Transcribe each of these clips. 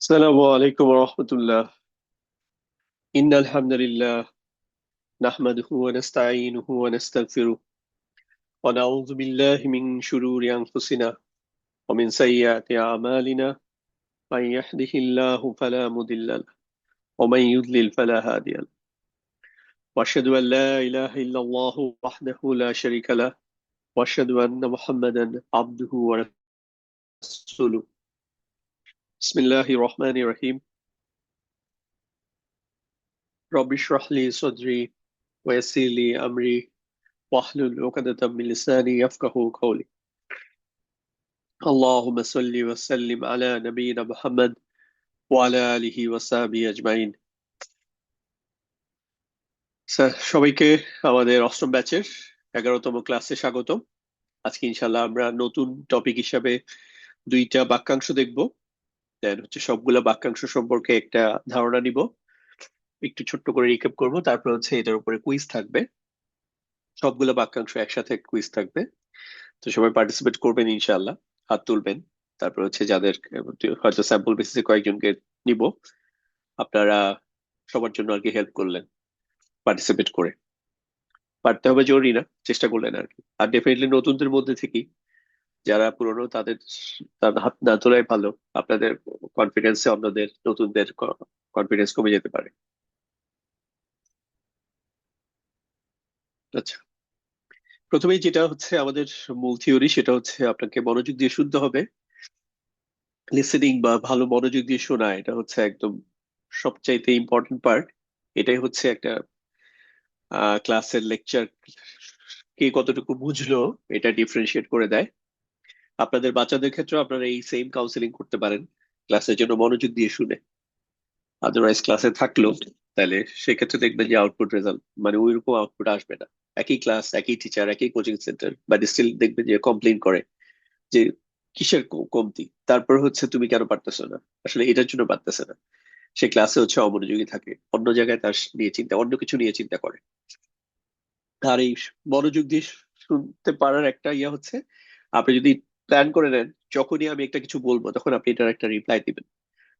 السلام عليكم ورحمة الله. إن الحمد لله نحمده ونستعينه ونستغفره ونعوذ بالله من شرور أنفسنا ومن سيئات أعمالنا. من يهده الله فلا مضل له ومن يضلل فلا هادي له. وأشهد أن لا إله إلا الله وحده لا شريك له وأشهد أن محمدا عبده ورسوله. بسم الله الرحمن الرحيم. رب اشرح لي صدري ويسر لي أمري واحلل عقدة من لساني يفقهوا قولي. اللهم صل وسلم على نبينا محمد وعلى آله وصحبه أجمعين. Sir, সবাইকে আমাদের অষ্টম ব্যাচের 11তম ক্লাসে স্বাগতম। আজকে ইনশাল্লাহ আমরা নতুন টপিক হিসাবে দুইটা বাক্যাংশ দেখব। দেন হচ্ছে সবগুলা বাক্যাংশ সম্পর্কে একটা ধারণা নিব, একটু ছোট্ট করে রিক্যাপ করব, তারপর হচ্ছে এটার উপরে কুইজ থাকবে। সবগুলো বাক্যাংশ একসাথে কুইজ থাকবে। তো সবাই পার্টিসিপেট করবেন ইনশাল্লাহ, হাত তুলবেন। তারপর হচ্ছে যাদের হয়তো স্যাম্পল বেসিসে কয়েকজনকে নিব, আপনারা সবার জন্য আর কি হেল্প করলেন পার্টিসিপেট করে। পারতে হবে জরুরি না, চেষ্টা করলেন আর কি। আর ডেফিনেটলি নতুনদের মধ্যে থেকে যারা পুরনো তাদের তার হাত না তোলাই ভালো। আপনাদের কনফিডেন্সে অন্যদের নতুনদের কনফিডেন্স কমে যেতে পারে। আচ্ছা, প্রথমেই যেটা হচ্ছে আমাদের মূল থিওরি, সেটা হচ্ছে আপনাকে মনোযোগ দিয়ে শুনতে হবে। লিসেনিং বা ভালো মনোযোগ দিয়ে শোনা, এটা হচ্ছে একদম সবচাইতে ইম্পর্টেন্ট পার্ট। এটাই হচ্ছে একটা ক্লাসের লেকচার কে কতটুকু বুঝলো এটা ডিফারেন্সিয়েট করে দেয়। আপনাদের বাচ্চাদের ক্ষেত্রে আপনারা এই সেম কাউন্সিলিং করতে পারেন, ক্লাসের জন্য মনোযোগ দিয়ে শুনে। আদারওয়াইজ ক্লাসে থাকলো, তাহলে সেক্ষেত্রে দেখবেন যে আউটপুট রেজাল্ট মানে ওইরকম আউটপুট আসবে না। একই ক্লাস, একই টিচার, একই কোচিং সেন্টার, বাট স্টিল দেখবেন যে কমপ্লেন করে যে কিসের কমতি, তারপর হচ্ছে তুমি কেন পারতেছো না। আসলে এটার জন্য পারতেছে না, সে ক্লাসে হচ্ছে অমনোযোগী থাকে, অন্য জায়গায় তার নিয়ে চিন্তা, অন্য কিছু নিয়ে চিন্তা করে। আর এই মনোযোগ দিয়ে শুনতে পারার একটা ইয়ে হচ্ছে, আপনি যদি প্ল্যান করে নেন যখনই আমি একটা কিছু বলবো তখন আপনি এটার একটা রিপ্লাই দিবেন।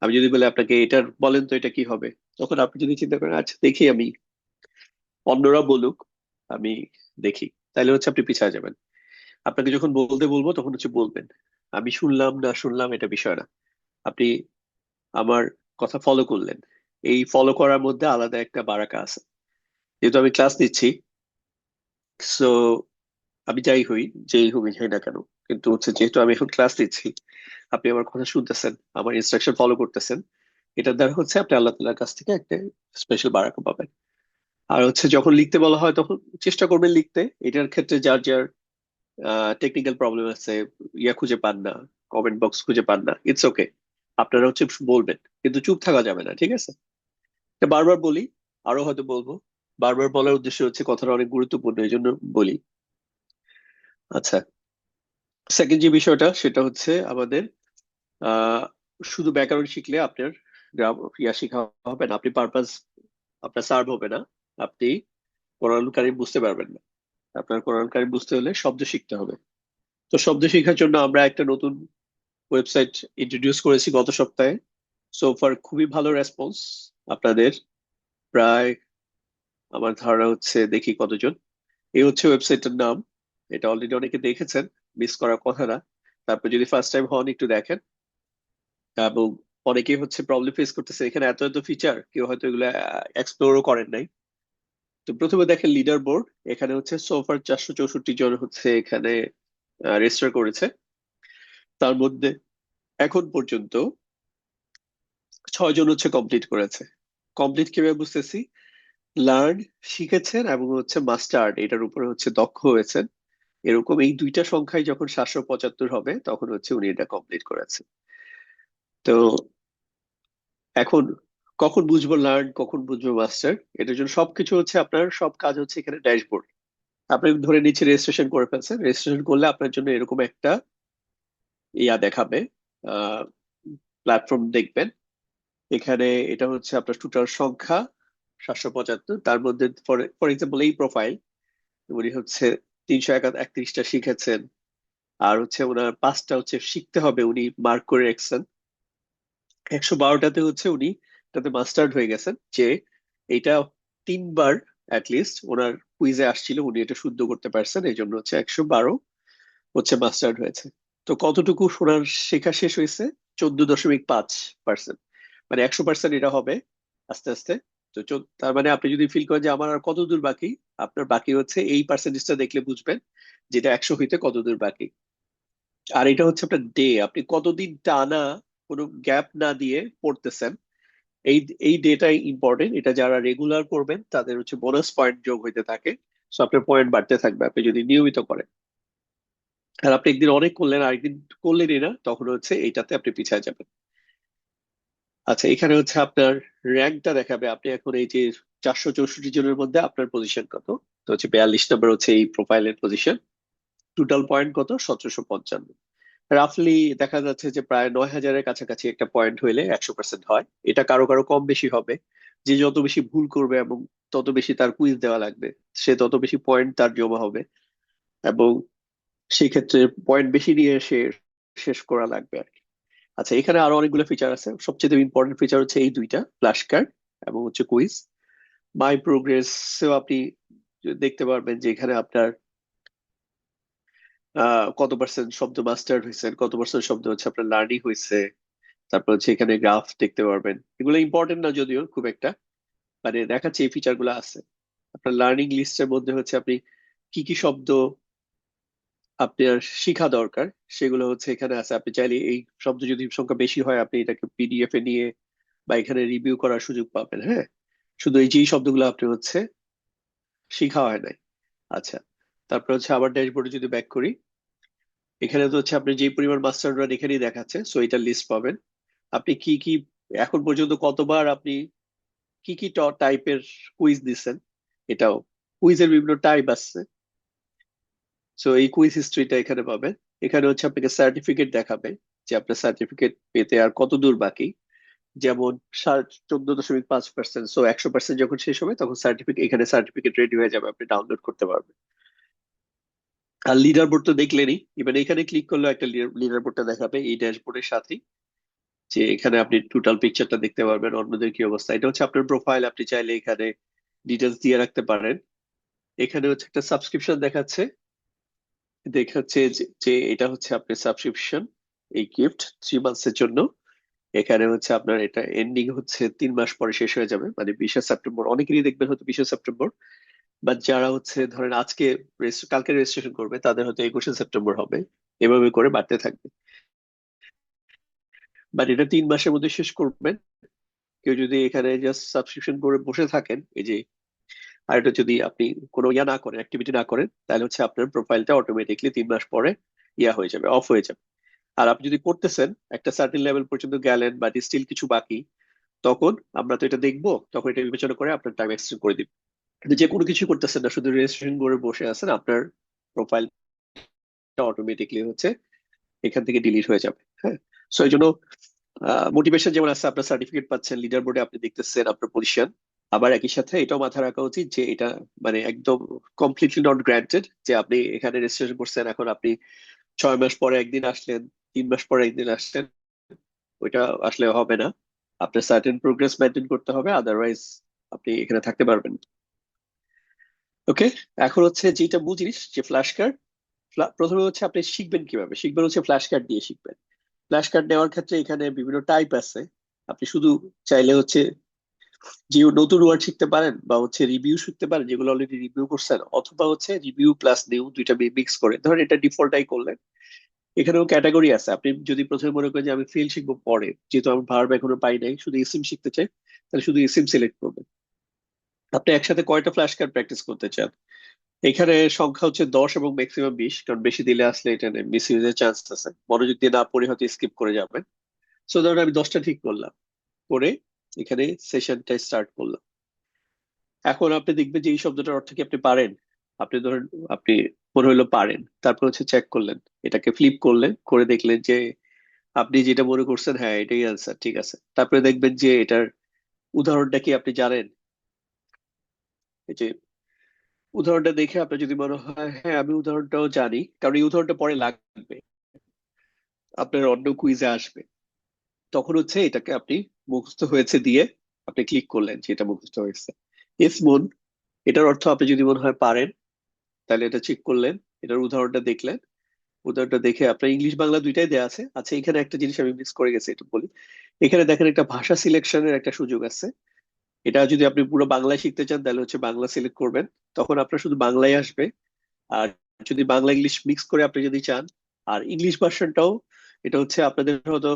আমি যদি বলে আপনাকে এটার বলেন তো এটা কি হবে, তখন আপনি যদি চিন্তা করেন আচ্ছা দেখি আমি, অন্যরা বলুক, আমি দেখি, তাহলে হচ্ছে আপনি পিছিয়ে যাবেন। আপনাকে যখন বলতে বলবো তখন হচ্ছে বলবেন। আমি শুনলাম না শুনলাম এটা বিষয় না, আপনি আমার কথা ফলো করলেন। এই ফলো করার মধ্যে আলাদা একটা বারাকা আছে। যেহেতু আমি ক্লাস নিচ্ছি, সো আমি যাই হই, যেই হই যাই না কেন, কিন্তু হচ্ছে যেহেতু আমি এখন ক্লাস নিচ্ছি, আপনি আমার কথা শুনতেছেন, আমার ইনস্ট্রাকশন ফলো করতেছেন, এটার দ্বারা হচ্ছে আপনি আল্লাহ তাআলার কাছ থেকে একটা স্পেশাল বারাকা পাবেন। আর হচ্ছে যখন লিখতে বলা হয় তখন চেষ্টা করবেন লিখতে। এটার ক্ষেত্রে যার যার টেকনিক্যাল প্রবলেম আছে, ইয়া খুঁজে পান না, কমেন্ট বক্স খুঁজে পান না, ইটস ওকে, আপনারা হচ্ছে বলবেন, কিন্তু চুপ থাকা যাবে না, ঠিক আছে? এটা বারবার বলি, আরো হয়তো বলবো। বারবার বলার উদ্দেশ্য হচ্ছে কথাটা অনেক গুরুত্বপূর্ণ, এই জন্য বলি। আচ্ছা, সেকেন্ড যে বিষয়টা সেটা হচ্ছে আমাদের আহ শুধু ব্যাকরণ শিখলে আপনার ইয়া শেখা হবে না, আপনি পারপাস আপনার সার্ভ হবে না, আপনি কোরআন কারীম বুঝতে পারবেন না। আপনার কোরআন কারীম বুঝতে হলে শব্দ শিখতে হবে। তো শব্দ শেখার জন্য আমরা একটা নতুন ওয়েবসাইট ইন্ট্রোডিউস করেছি গত সপ্তাহে। সো ফার খুবই ভালো রেসপন্স আপনাদের। প্রায় আমার ধারণা হচ্ছে, দেখি কতজন। এই হচ্ছে ওয়েবসাইটের নাম। এটা অলরেডি অনেকে দেখেছেন, মিস করার কথা না। তারপর যদি ফার্স্ট টাইম হন একটু দেখেন। এবং অনেকেই হচ্ছে প্রবলেম ফেস করতেছে, এখানে এত এত ফিচার কেউ হয়তো এগুলো এক্সপ্লোরও করেন নাই। তো প্রথমে দেখেন লিডার বোর্ড, এখানে হচ্ছে সোফার 464 জন হচ্ছে এখানে রেজিস্টার করেছে। তার মধ্যে এখন পর্যন্ত 6 জন হচ্ছে কমপ্লিট করেছে। কমপ্লিট কিভাবে বুঝতেছি, লার্ন শিখেছেন এবং হচ্ছে মাস্টার্ড এটার উপরে হচ্ছে দক্ষ হয়েছেন। এরকম এই দুইটা সংখ্যায় যখন 775 হবে তখন হচ্ছে উনি এটা কমপ্লিট করেছেন। তো এখন কখন বুঝবো লার্ন, কখন বুঝবো মাস্টার, এটার জন্য সবকিছু হচ্ছে আপনার সব কাজ হচ্ছে এখানে ড্যাশবোর্ড। আপনি ধরে নিচ্ছে রেজিস্ট্রেশন করে ফেলছেন, রেজিস্ট্রেশন করলে আপনার জন্য এরকম একটা ইয়া দেখাবে, প্ল্যাটফর্ম দেখবেন। এখানে এটা হচ্ছে আপনার টোটাল সংখ্যা 775, তার মধ্যে ফর ফর এক্সাম্পল এই প্রোফাইল, উনি হচ্ছে 331টা শিখেছেন। আর হচ্ছে ওনার 5টা হচ্ছে শিখতে হবে, উনি মার্ক করে রেখেছেন। 112টাতে হচ্ছে উনি তাতে মাস্টার্ড হয়ে গেছেন, যে এটা 3বার লিস্ট ওনার কুইজে আসছিল, উনি এটা শুদ্ধ করতে পারছেন, এই জন্য হচ্ছে 112 হচ্ছে মাস্টার্ড হয়েছে। তো কতটুকু ওনার শেখা শেষ হয়েছে? 14.5%। মানে 100% এটা হবে আস্তে আস্তে। তো তার মানে আপনি যদি ফিল করেন যে আমার আর কত দূর বাকি, আপনার বাকি হচ্ছে এই পার্সেন্টেজটা দেখলে বুঝবেন যেটা 100 হইতে কত দূর বাকি। আর এটা হচ্ছে আপনার ডে, আপনি কতদিন টানা কোনো গ্যাপ না দিয়ে পড়তেছেন, এই এই ডেটাই ইম্পর্টেন্ট। এটা যারা রেগুলার করবেন তাদের হচ্ছে বোনাস পয়েন্ট যোগ হইতে থাকে। সো আপনার পয়েন্ট বাড়তে থাকবে আপনি যদি নিয়মিত করেন। আর আপনি একদিন অনেক করলেন, আরেকদিন করলেনই না, তখন হচ্ছে এইটাতে আপনি পিছিয়ে যাবেন। আচ্ছা, এখানে হচ্ছে আপনার র্যাঙ্কটা দেখাবে। আপনি এখন এই যে 464 জনের মধ্যে আপনার পজিশন কত। তো হচ্ছে 42 নম্বর হচ্ছে এই প্রোফাইলের পজিশন। টোটাল পয়েন্ট কত? 1755। রাফলি দেখা যাচ্ছে যে প্রায় 9,000-এর কাছাকাছি একটা পয়েন্ট হইলে 100% হয়। এটা কারো কারো কম বেশি হবে, যে যত বেশি ভুল করবে এবং তত বেশি তার কুইজ দেওয়া লাগবে, সে তত বেশি পয়েন্ট তার জমা হবে। এবং সেই ক্ষেত্রে পয়েন্ট বেশি নিয়ে সে শেষ করা লাগবে আর কি। আচ্ছা, এখানে আরো অনেকগুলো ফিচার আছে। সবচেয়ে ইম্পর্টেন্ট ফিচার হচ্ছে এই দুইটা, ফ্ল্যাশ কার্ড এবং হচ্ছে কুইজ। মাই প্রোগ্রেসেও আপনি দেখতে পারবেন যে এখানে আপনার কত পার্সেন্ট শব্দ মাস্টার্ড হয়েছে, কত পার্সেন্ট শব্দ হচ্ছে আপনার লার্নিং হয়েছে। তারপর হচ্ছে এখানে গ্রাফ দেখতে পারবেন। এগুলো ইম্পর্টেন্ট না যদিও খুব একটা, মানে দেখাচ্ছে এই ফিচার গুলো আছে। আপনার লার্নিং লিস্টের মধ্যে হচ্ছে আপনি কি কি শব্দ আপনার শিখা দরকার সেগুলো হচ্ছে এখানে আছে। আপনি চাইলে এই শব্দ যদি সংখ্যা বেশি হয় আপনি এটাকে পিডিএফ এ নিয়ে বা এখানে রিভিউ করার সুযোগ পাবেন। হ্যাঁ, শুধু এই যে শব্দগুলো আপনি হচ্ছে শিখা হয় নাই। আচ্ছা, তারপর হচ্ছে আবার ড্যাশবোর্ডে যদি ব্যাক করি, এখানে তো হচ্ছে আপনি যে পরিমাণ মাস্টার রান এখানেই দেখাচ্ছে, সো এটা লিস্ট পাবেন। আপনি কি কি এখন পর্যন্ত কতবার আপনি কি কি টাইপের কুইজ দিচ্ছেন, এটাও। কুইজের বিভিন্ন টাইপ আছে, সো এই কুইজ হিস্ট্রিটা এখানে পাবেন। এখানে হচ্ছে আপনাকে সার্টিফিকেট দেখাবে যে আপনার সার্টিফিকেট পেতে আর কত দূর বাকি। যেমন 14.5%, সো 100% যখন শেষ হবে তখন এখানে সার্টিফিকেট রেডি হয়ে যাবে, আপনি ডাউনলোড করতে পারবেন। আর লিডার বোর্ড তো দেখলেনই, এবার এখানে ক্লিক করলে একটা লিডার বোর্ডটা দেখাবে এই ড্যাশবোর্ডের সাথে, যে এখানে আপনি টোটাল পিকচারটা দেখতে পারবেন অন্যদের কি অবস্থা। এটা হচ্ছে আপনার প্রোফাইল, আপনি চাইলে এখানে ডিটেলস দিয়ে রাখতে পারেন। এখানে হচ্ছে একটা সাবস্ক্রিপশন দেখাচ্ছে, দেখাচ্ছে যে এটা হচ্ছে আপনার সাবস্ক্রিপশন, এই গিফট 3 মান্থস এর জন্য। এখানে হচ্ছে আপনার এটা এন্ডিং হচ্ছে 3 মাস পরে শেষ হয়ে যাবে, মানে 20শে সেপ্টেম্বর। অনেকেরই দেখবেন হয়তো 20শে সেপ্টেম্বর, বাট যারা হচ্ছে ধরেন আজকে কালকে রেজিস্ট্রেশন করবে তাদের হয়তো 21শে সেপ্টেম্বর হবে। এভাবে করে বাড়তে থাকবে। বাট এটা 3 মাসের মধ্যে শেষ করবেন। কেউ যদি এখানে জাস্ট সাবস্ক্রিপশন করে বসে থাকেন, এই যে, আর এটা যদি আপনি কোনো ইয়া না করেন, অ্যাক্টিভিটি না করেন, তাহলে হচ্ছে আপনার প্রোফাইলটা অটোমেটিকলি 3 মাস পরে ইয়া হয়ে যাবে, অফ হয়ে যাবে। আর আপনি যদি করতেছেন একটা সার্টেন লেভেল পর্যন্ত গেলেন বাট স্টিল কিছু বাকি, তখন আমরা তো এটা দেখবো, তখন এটা বিবেচনা করে আপনার টাইম এক্সটেন্ড করে দিবে। কিন্তু যে কোনো কিছু করতেছেন না, শুধু রেজিস্ট্রেশন করে বসে আছেন, আপনার প্রোফাইলটা অটোমেটিকলি হচ্ছে এখান থেকে ডিলিট হয়ে যাবে। হ্যাঁ, সো এই জন্য মোটিভেশন যেমন আছে, আপনার সার্টিফিকেট পাচ্ছেন, লিডার বোর্ডে আপনি দেখতেছেন আপনার পজিশন। আবার একই সাথে এটাও মাথায় রাখা উচিত যে এটা মানে একদম কমপ্লিটলি নট গ্রান্টেড যে আপনি এখানে রেজিস্ট্রেশন করছেন, এখন আপনি 6 মাস পরে একদিন আসলেন, 3 মাস পরে একদিন আসলেন, ওইটা আসলে হবে না। আপনার সার্টেন প্রোগ্রেস মেনটেন করতে হবে, আদারওয়াইজ আপনি এখানে থাকতে পারবেন। ওকে, এখন হচ্ছে যেটা মূল জিনিস যে ফ্ল্যাশ কার্ড। প্রথমে হচ্ছে আপনি শিখবেন কিভাবে শিখবেন, হচ্ছে ফ্ল্যাশ কার্ড দিয়ে শিখবেন। ফ্ল্যাশ কার্ড নেওয়ার ক্ষেত্রে এখানে বিভিন্ন টাইপ আছে। আপনি শুধু চাইলে হচ্ছে যে নতুন ওয়ার্ড শিখতে পারেন, বা হচ্ছে রিভিউ শিখতে পারেন যেগুলো অলরেডি রিভিউ করছেন, অথবা হচ্ছে রিভিউ প্লাস নিউ দুইটা মিক্স করে, ধরেন এটা ডিফল্টটাই করলেন। এখানেও ক্যাটাগরি আছে, আপনি যদি প্রথমে মনে করেন যে আমি ফিল শিখবো পরে, যেহেতু আমার ভার্ব এখনো পাই নাই, শুধু ইসিম শিখতে চাই, তাহলে শুধু ইসিম সিলেক্ট করবেন। আপনি একসাথে কয়টা ফ্ল্যাশ কার্ড প্র্যাকটিস করতে চান? এখানে সংখ্যা হচ্ছে 10 এবং ম্যাক্সিমাম 20, কারণ বেশি দিলে আসলে এটা মিস ইউজের চান্স আছে, মনোযোগ দিয়ে না পড়ে হয়তো স্কিপ করে যাবেন। সো ধরুন আমি 10টা ঠিক করলাম, করে এখানে সেশনটা স্টার্ট করলাম। এখন আপনি দেখবেন যে এই শব্দটার অর্থ কি আপনি পারেন। আপনি ধরেন আপনি মনে হলো পারেন, তারপর হচ্ছে চেক করলেন, এটাকে ফ্লিপ করলেন, করে দেখলেন যে আপনি যেটা মনে করছেন হ্যাঁ এটাই অ্যান্সার, ঠিক আছে। তারপরে দেখবেন যে এটার উদাহরণটা কি আপনি জানেন। এই যে উদাহরণটা দেখে আপনার যদি মনে হয় হ্যাঁ আমি উদাহরণটাও জানি, কারণ এই উদাহরণটা পরে লাগবে, আপনার অন্য কুইজে আসবে। তখন হচ্ছে এটাকে আপনি মুখস্থ হয়েছে দিয়ে আপনি ক্লিক করলেন যে এটা মুখস্থ হয়েছে। ইস মুন, এটার অর্থ আপনি যদি মনে হয় পারেন, তাহলে এটা চেক করলেন, এটার উদাহরণটা দেখলেন। উদাহরণটা দেখে আপনার ইংলিশ বাংলা দুইটাই দেওয়া আছে। আচ্ছা, এখানে একটা জিনিস আমি মিস করে গেছি, একটু বলি। এখানে দেখেন একটা ভাষা সিলেকশনের একটা সুযোগ আছে। এটা যদি আপনি পুরো বাংলায় শিখতে চান তাহলে হচ্ছে বাংলা সিলেক্ট করবেন, তখন আপনার শুধু বাংলায় আসবে। আর যদি বাংলা ইংলিশ মিক্স করে আপনি যদি চান, আর ইংলিশ ভার্সনটাও, এটা হচ্ছে আপনাদের হয়তো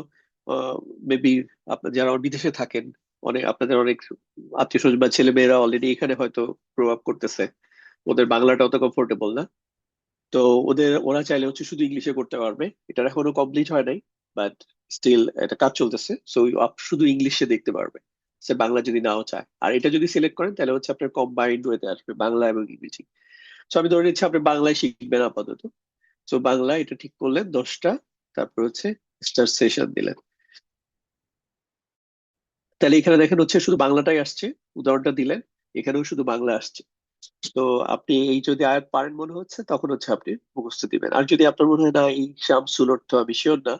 মেবি আপনার যারা বিদেশে থাকেন, অনেক আপনাদের অনেক আত্মীয় স্বজন বা ছেলে মেয়েরা অলরেডি এখানে হয়তো প্রভাব করতেছে, ওদের বাংলাটা অত কমফোর্টেবল না। তো ওরা চাইলে হচ্ছে শুধু ইংলিশে করতে পারবে। এটা এখনো কমপ্লিট হয় নাই, বাট স্টিল এটা কাজ চলতেছে, সো শুধু ইংলিশে দেখতে পারবে, সে বাংলা যদি নাও চায়। আর এটা যদি সিলেক্ট করেন তাহলে হচ্ছে আপনার কম্বাইন্ড ওয়েতে আসবে বাংলা এবং ইংরেজি। তো আমি ধরে নিচ্ছি আপনি বাংলায় শিখবেন আপাতত। তো বাংলা এটা ঠিক করলেন 10টা, তারপর হচ্ছে স্টার্ট সেশন দিলেন। তাহলে এখানে দেখেন হচ্ছে শুধু বাংলাটাই আসছে। উদাহরণটা দিলেন, এখানেও শুধু বাংলা আসছে। তো আপনি এই যদি আয়াত পারেন মনে হচ্ছে, তখন হচ্ছে আপনি মুখস্থ দিবেন। আর যদি আপনার মনে হয় না এই শামসুল অর্থ আমি শিওর না,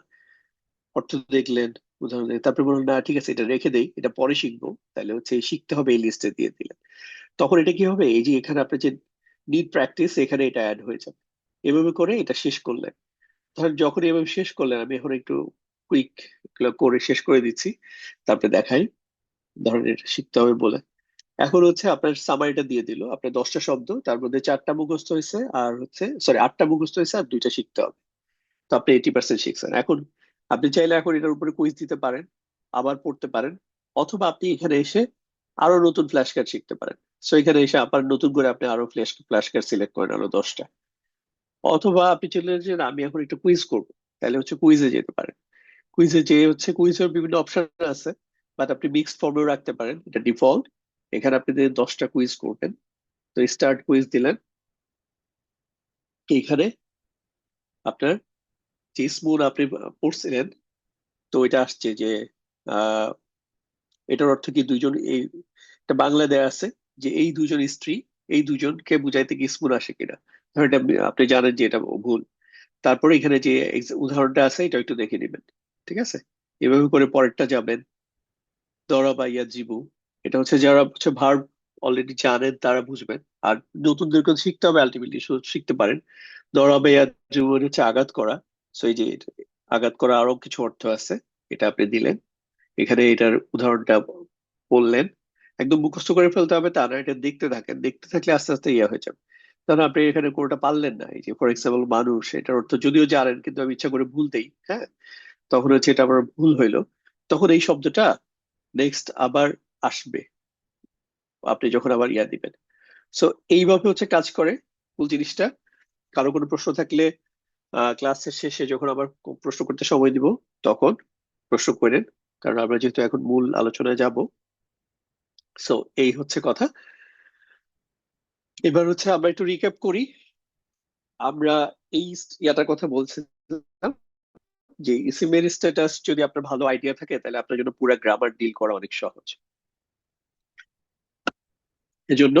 অর্থ দেখলেন, উদাহরণ দেখলেন, তারপরে বলুন না ঠিক আছে এটা রেখে দেই, এটা পরে শিখবো, তাহলে হচ্ছে এই শিখতে হবে এই লিস্টে দিয়ে দিলেন। তখন এটা কি হবে, এই যে এখানে আপনার যে নিড প্র্যাকটিস, এখানে এটা অ্যাড হয়ে যাবে। এভাবে করে এটা শেষ করলেন। ধরেন যখন এভাবে শেষ করলেন, আমি এখন একটু কুইক করে শেষ করে দিচ্ছি, তারপরে দেখাই। ধরেন এটা শিখতে হবে বলে, এখন হচ্ছে আপনার সামারিটা দিয়ে দিল, আপনার 10টা শব্দ, তার মধ্যে 4টা মুখস্থ হয়েছে, আর হচ্ছে সরি 8টা মুখস্থ হয়েছে, আর 2টা শিখতে হবে। তো আপনি 80% শিখছেন। এখন আপনি চাইলে এখন এটার উপরে কুইজ দিতে পারেন, আবার পড়তে পারেন, অথবা আপনি এখানে এসে আরো নতুন ফ্ল্যাশ কার্ড শিখতে পারেন। সো এখানে এসে আবার নতুন করে আপনি আরো ফ্ল্যাশ কার্ড সিলেক্ট করেন আরো 10টা। অথবা আপনি চলে যে না, আমি এখন একটু কুইজ করবো, তাহলে হচ্ছে কুইজে যেতে পারেন। কুইজে যে হচ্ছে কুইজের বিভিন্ন অপশন আছে, বাট আপনি মিক্সড ফর্মেও রাখতে পারেন, এটা ডিফল্ট। এখানে আপনি যে 10টা কুইজ করবেন, তো স্টার্ট কুইজ দিলেন। এইখানে আপনার যে স্মুন আপনি পড়ছিলেন, তো এটা আসছে যে আহ এটার অর্থ কি দুইজন, এই এটা বাংলা দেয়া আছে যে এই দুজন স্ত্রী, এই দুজনকে বুঝাইতে কি স্মুন আসে কিনা। ধরেন এটা আপনি জানেন যে এটা ভুল। তারপরে এখানে যে উদাহরণটা আছে এটা একটু দেখে নেবেন, ঠিক আছে। এভাবে করে পরেরটা যাবেন। দরা বা ইয়া জিবু, এটা হচ্ছে যারা হচ্ছে ভার্ব অলরেডি জানেন তারা বুঝবেন। আর নতুনদেরকে শিখতে হবে, আলটিমেটলি শিখতে পারেন। দরা বা ইয়া জিবু মানে হচ্ছে আঘাত করা। সো এই যে আঘাত করা আরো কিছু অর্থ আছে, এটা আপনি দিলেন। এখানে এটার উদাহরণটা বললেন। একদম মুখস্থ করে ফেলতে হবে তা না, এটা দেখতে থাকেন, দেখতে থাকলে আস্তে আস্তে ইয়ে হয়ে যাবে। কারণ আপনি এখানে কোনটা পারলেন না, এই যে ফর এক্সাম্পল মানুষ, এটার অর্থ যদিও জানেন কিন্তু আমি ইচ্ছা করে ভুলতেই, হ্যাঁ, তখন হচ্ছে এটা আমার ভুল হইলো। তখন এই শব্দটা নেক্সট আবার আসবে, আপনি যখন আবার ইয়া দিবেন। সো এইভাবে হচ্ছে কাজ করে ফুল জিনিসটা। কারো কোনো প্রশ্ন থাকলে ক্লাসের শেষে যখন আবার প্রশ্ন করতে সময় দিব, তখন প্রশ্ন করেন, কারণ আমরা যেহেতু এখন মূল আলোচনায় যাব। সো এই হচ্ছে কথা। এবার হচ্ছে আমরা একটু রিক্যাপ করি। আমরা এই ইয়াটার কথা বলছিলাম যে ইসিমের স্ট্যাটাস যদি আপনার ভালো আইডিয়া থাকে, তাহলে আপনার জন্য পুরো গ্রামার ডিল করা অনেক সহজ। এজন্য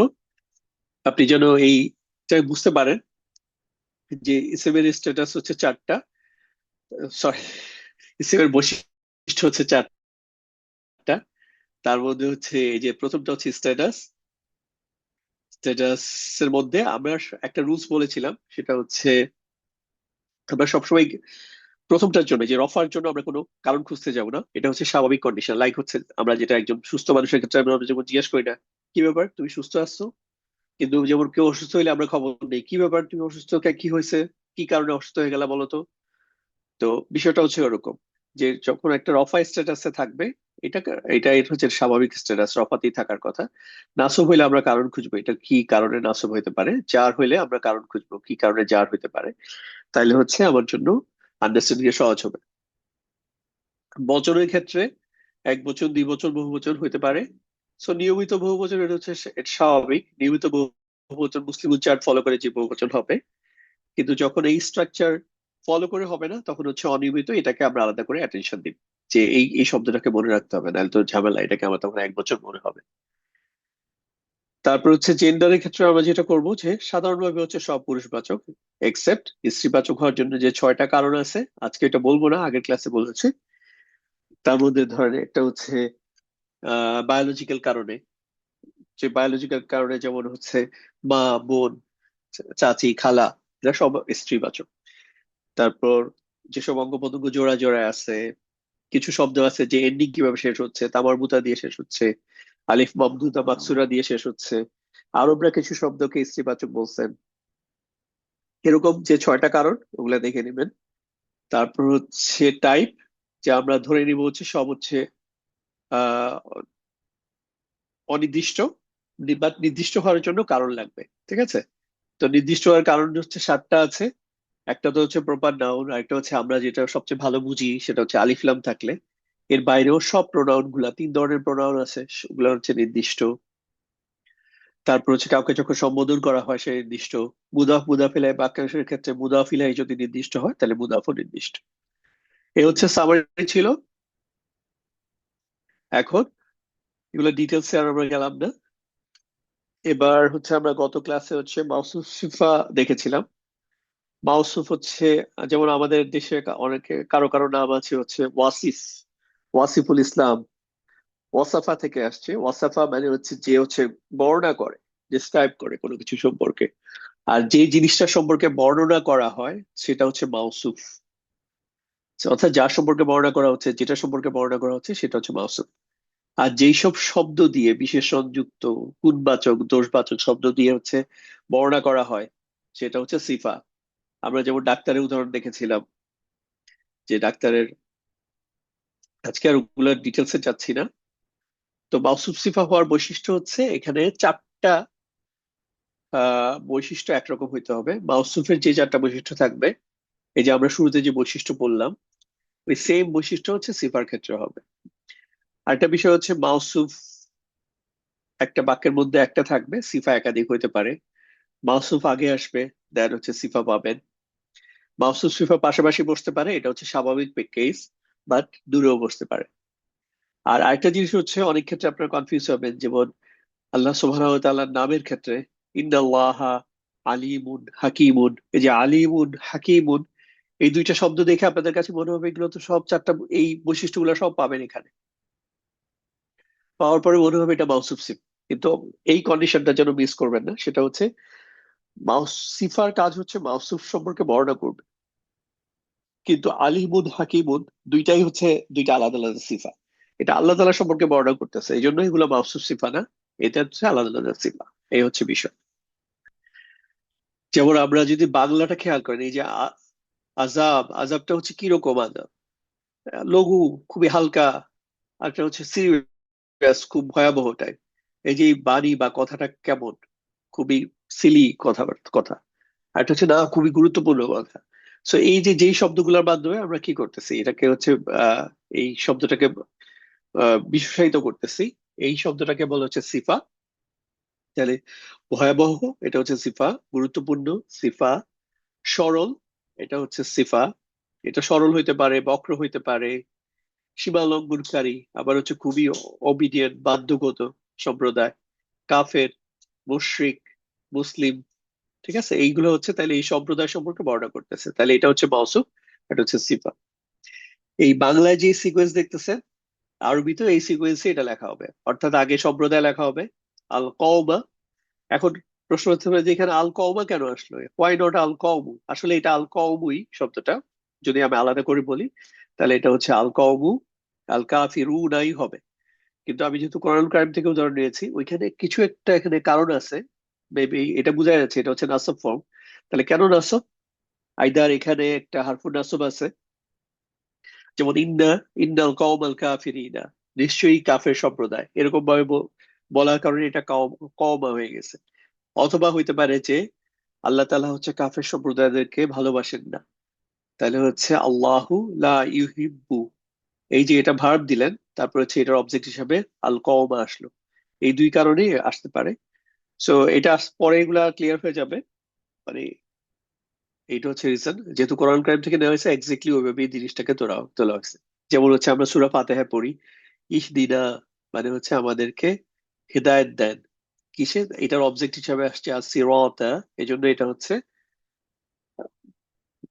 আপনি যেন এইটা বুঝতে পারেন যে ইসিমের স্ট্যাটাস হচ্ছে 4টা, সরি, ইসিমের বৈশিষ্ট্য হচ্ছে 4টা। তার মধ্যে হচ্ছে এই যে প্রথমটা হচ্ছে স্ট্যাটাস। স্ট্যাটাস এর মধ্যে আমরা একটা রুলস বলেছিলাম, সেটা হচ্ছে আমরা সবসময় প্রথমটার জন্য যে রফার জন্য আমরা কোনো কারণ খুঁজতে যাব না, এটা হচ্ছে স্বাভাবিক কন্ডিশন। লাইক হচ্ছে আমরা যেটা একজন সুস্থ মানুষের ক্ষেত্রে আমরা যেমন জিজ্ঞেস করি না কি ব্যাপার তুমি সুস্থ আছো, কিন্তু যেমন কেউ অসুস্থ হইলে আমরা খবর নেই কি ব্যাপার তুমি অসুস্থ, কি হয়েছে, কি কারণে অসুস্থ হয়ে গেলা বলো তো। তো বিষয়টা হচ্ছে ওরকম, যে যখন একটা রফা স্ট্যাটাসে থাকবে, এটা এটা হচ্ছে স্বাভাবিক স্ট্যাটাস, রফাতেই থাকার কথা। নাসব হইলে আমরা কারণ খুঁজবো, এটা কি কারণে নাসব হইতে পারে। জার হইলে আমরা কারণ খুঁজবো কি কারণে জার হইতে পারে, তাইলে হচ্ছে আমার জন্য আন্ডারস্ট্যান্ডিং এ সহজ হবে। বচনের ক্ষেত্রে এক বচন, দুই বচন, বহু বচন হইতে পারে। সো নিয়মিত বহু বচন, এটা হচ্ছে এটা স্বাভাবিক। নিয়মিত বহু বচন মুসলিম উচ্চারণ ফলো করে যে বহু বচন হবে। কিন্তু যখন এই স্ট্রাকচার ফলো করে হবে না, তখন হচ্ছে অনিয়মিত, এটাকে আমরা আলাদা করে অ্যাটেনশন দিব, যে এই এই শব্দটাকে মনে রাখতে হবে, নাহলে তো ঝামেলা, এটাকে আমার তখন এক বছর মনে হবে। তারপর হচ্ছে জেন্ডারের ক্ষেত্রে আমরা যেটা করব যে সাধারণভাবে হচ্ছে সব পুরুষবাচক, এক্সেপ্ট স্ত্রীবাচক হওয়ার জন্য যে 6টা কারণ আছে, আজকে এটা বলবো না, আগের ক্লাসে বলেছে। তার মধ্যে ধরেন একটা হচ্ছে বায়োলজিক্যাল কারণে, যে বায়োলজিক্যাল কারণে যেমন হচ্ছে মা, বোন, চাচি, খালা, এরা সব স্ত্রীবাচক। তারপর যেসব অঙ্গ প্রত্যঙ্গ জোড়া জোড়া আছে, কিছু শব্দ আছে যে এন্ডিং কিভাবে শেষ হচ্ছে, তামার বুতা দিয়ে শেষ হচ্ছে, আলিফ মামদুদা মাকসুরা দিয়ে শেষ হচ্ছে। আরবরা কিছু শব্দকে স্ত্রীবাচক বলছেন। এরকম যে 6টা কারণ, ওগুলা দেখে নেবেন। তারপর হচ্ছে টাইপ, যে আমরা ধরে নিব হচ্ছে সব হচ্ছে আহ অনির্দিষ্ট, বাট নির্দিষ্ট হওয়ার জন্য কারণ লাগবে, ঠিক আছে? তো নির্দিষ্ট হওয়ার কারণ হচ্ছে 7টা আছে। একটা তো হচ্ছে প্রপার নাউন, আর একটা হচ্ছে আমরা যেটা সবচেয়ে ভালো বুঝি সেটা হচ্ছে আলিফ লাম থাকলে। এর বাইরেও সব প্রোনাউন গুলা, 3 ধরনের প্রোনাউন আছে, ওগুলো হচ্ছে নির্দিষ্ট। তারপর হচ্ছে কাউকে যখন সম্বোধন করা হয় সে নির্দিষ্ট। মুদাফ মুদাফিলাই বাক্যাংশের ক্ষেত্রে মুদাফিলাই যদি নির্দিষ্ট হয় তাহলে মুদাফও নির্দিষ্ট। এ হচ্ছে সামারি ছিল। এখন এগুলো ডিটেলসে আর আমরা গেলাম না। এবার হচ্ছে আমরা গত ক্লাসে হচ্ছে মাউসুফ সিফা দেখেছিলাম। মাউসুফ হচ্ছে, যেমন আমাদের দেশে অনেকে কারো কারো নাম আছে হচ্ছে ওয়াসিফ, ওয়াসিফুল ইসলাম। ওয়াসাফা থেকে আসছে। ওয়াসাফা মানে হচ্ছে যে হচ্ছে বর্ণনা করে, ডিসক্রাইব করে কোনো কিছু সম্পর্কে। আর যে জিনিসটা সম্পর্কে বর্ণনা করা হয় সেটা হচ্ছে মাউসুফ। অর্থাৎ যার সম্পর্কে বর্ণনা করা হচ্ছে, যেটা সম্পর্কে বর্ণনা করা হচ্ছে সেটা হচ্ছে মাউসুফ। আর যেই সব শব্দ দিয়ে বিশেষণ যুক্ত, গুণবাচক দোষবাচক শব্দ দিয়ে হচ্ছে বর্ণনা করা হয় সেটা হচ্ছে সিফা। আমরা যেমন ডাক্তারের উদাহরণ দেখেছিলাম, যে ডাক্তারের, আজকে আর ওগুলোর ডিটেলসে যাচ্ছি না। তো মাউসুফ সিফা হওয়ার বৈশিষ্ট্য হচ্ছে এখানে 4টা বৈশিষ্ট্য একরকম হইতে হবে। মাউসুফের যে 4টা বৈশিষ্ট্য থাকবে, এই যে আমরা শুরুতে যে বৈশিষ্ট্য বললাম, ওই সেম বৈশিষ্ট্য হচ্ছে সিফার ক্ষেত্রে হবে। আরেকটা বিষয় হচ্ছে মাউসুফ একটা বাক্যের মধ্যে একটা থাকবে, সিফা একাধিক হইতে পারে। মাউসুফ আগে আসবে, দেন হচ্ছে সিফা পাবেন। মাউসুফ সিফা পাশাপাশি বসতে পারে, এটা হচ্ছে স্বাভাবিক কেস, বাট দূরেও বসতে পারে। আর আরেকটা জিনিস হচ্ছে অনেক ক্ষেত্রে আপনারা কনফিউজ হবেন, যেমন আল্লাহ সুবহানাহু ওয়া তাআলার নামের ক্ষেত্রে ইন্নাল্লাহা আলিমুন হাকিমুন, এই যে আলিমুন হাকিমুন, এই 2টা শব্দ দেখে আপনাদের কাছে মনে হবে এগুলো তো সব 4টা, এই বৈশিষ্ট্যগুলো সব পাবেন এখানে। পাওয়ার পরে মনে হবে এটা মাউসুফ সিফ। কিন্তু এই কন্ডিশনটা যেন মিস করবেন না, সেটা হচ্ছে মাউস সিফার কাজ হচ্ছে মাউসুফ সম্পর্কে বর্ণনা করবে, কিন্তু আলিমুন হাকিমুন দুইটাই হচ্ছে 2টা আলাদা আলাদা সিফা। এটা আল্লাহ তাআলা সম্পর্কে বর্ণনা করতেছে, এই জন্য এগুলো মাউসুফ সিফা না, এটা হচ্ছে আলাদা আলাদা সিফা। এই হচ্ছে বিষয়। যেমন আমরা যদি বাংলাটা খেয়াল করেন, এই যে আজাব, আজাবটা হচ্ছে কিরকম আজাব? লঘু, খুবই হালকা। আর একটা হচ্ছে সিরিয়াস, খুব ভয়াবহ টাইপ। এই যে এই বাণী বা কথাটা কেমন, খুবই সিলি কথা। আর একটা হচ্ছে না, খুবই গুরুত্বপূর্ণ কথা। সো এই যে যেই শব্দগুলোর মাধ্যমে আমরা কি করতেছি, এটাকে হচ্ছে এই শব্দটাকে বিশেষায়িত করতেছি। এই শব্দটাকে বলা হচ্ছে সিফা। তাহলে ভয়াবহ, এটা হচ্ছে সিফা। গুরুত্বপূর্ণ, সিফা। সরল, এটা হচ্ছে সিফা। এটা সরল হইতে পারে, বক্র হইতে পারে, সীমা লঙ্ঘনকারী, আবার হচ্ছে খুবই অবিডিয়েন্ট, বাধ্যগত সম্প্রদায়, কাফের, মুশরিক, মুসলিম। ঠিক আছে, এইগুলো হচ্ছে তাহলে এই সম্প্রদায় সম্পর্কে বর্ণনা করতেছে, তাহলে এটা হচ্ছে মাউসুফ, এটা হচ্ছে সিফা। এই বাংলায় যে সিকোয়েন্স দেখতেছেন, আরবিতেও এই সিকোয়েন্সে এটা লেখা হবে, অর্থাৎ আগে সম্প্রদায় লেখা হবে, আল কওমা। এখন প্রশ্ন হচ্ছে যে এখানে আল কওমা কেন আসলো, হোয়াই নট আল কওমু? আসলে এটা আল কওমুই শব্দটা, যদি আমি আলাদা করে বলি তাহলে এটা হচ্ছে আল কওমু, আল কাফিরুনাই হবে। কিন্তু আমি যেহেতু কোরআন কারিম থেকে উদাহরণ নিয়েছি, ওইখানে কিছু একটা এখানে কারণ আছে। মেবি এটা বোঝা যাচ্ছে এটা হচ্ছে নাসব ফর্ম। তাহলে কেন নাসব? আইদার এখানে একটা হারফুন নাসব আছে, যেমন ইন্না, ইন্নাল কওমাল কাফিরিনা, নিশ্চয়ই কাফের সম্প্রদায়, এরকম ভাবে বলার কারণে এটা কওমা হয়ে গেছে। অথবা হইতে পারে যে আল্লাহ তাআলা হচ্ছে কাফের সম্প্রদায়দেরকে ভালোবাসেন না, তাহলে হচ্ছে আল্লাহু লা ইউহিব্বু, এই যে এটা ভার্ব দিলেন, তারপর হচ্ছে এটার অবজেক্ট হিসাবে আল কওমা আসলো। এই 2 কারণেই আসতে পারে। সো এটা পরে এগুলা ক্লিয়ার হয়ে যাবে। মানে এইটা হচ্ছে রিজন, যেহেতু কোরআন কারিম থেকে নেওয়া হয়েছে, এক্স্যাক্টলি ওইভাবে এই জিনিসটাকে তোলা তোলা হয়েছে। যেমন হচ্ছে আমরা সূরা ফাতিহা পড়ি, ইহদিনা, মানে হচ্ছে আমাদেরকে হেদায়েত দেন। কিসে? এটার অবজেক্ট হিসাবে আসছে আর সিরাতা, এই জন্য এটা হচ্ছে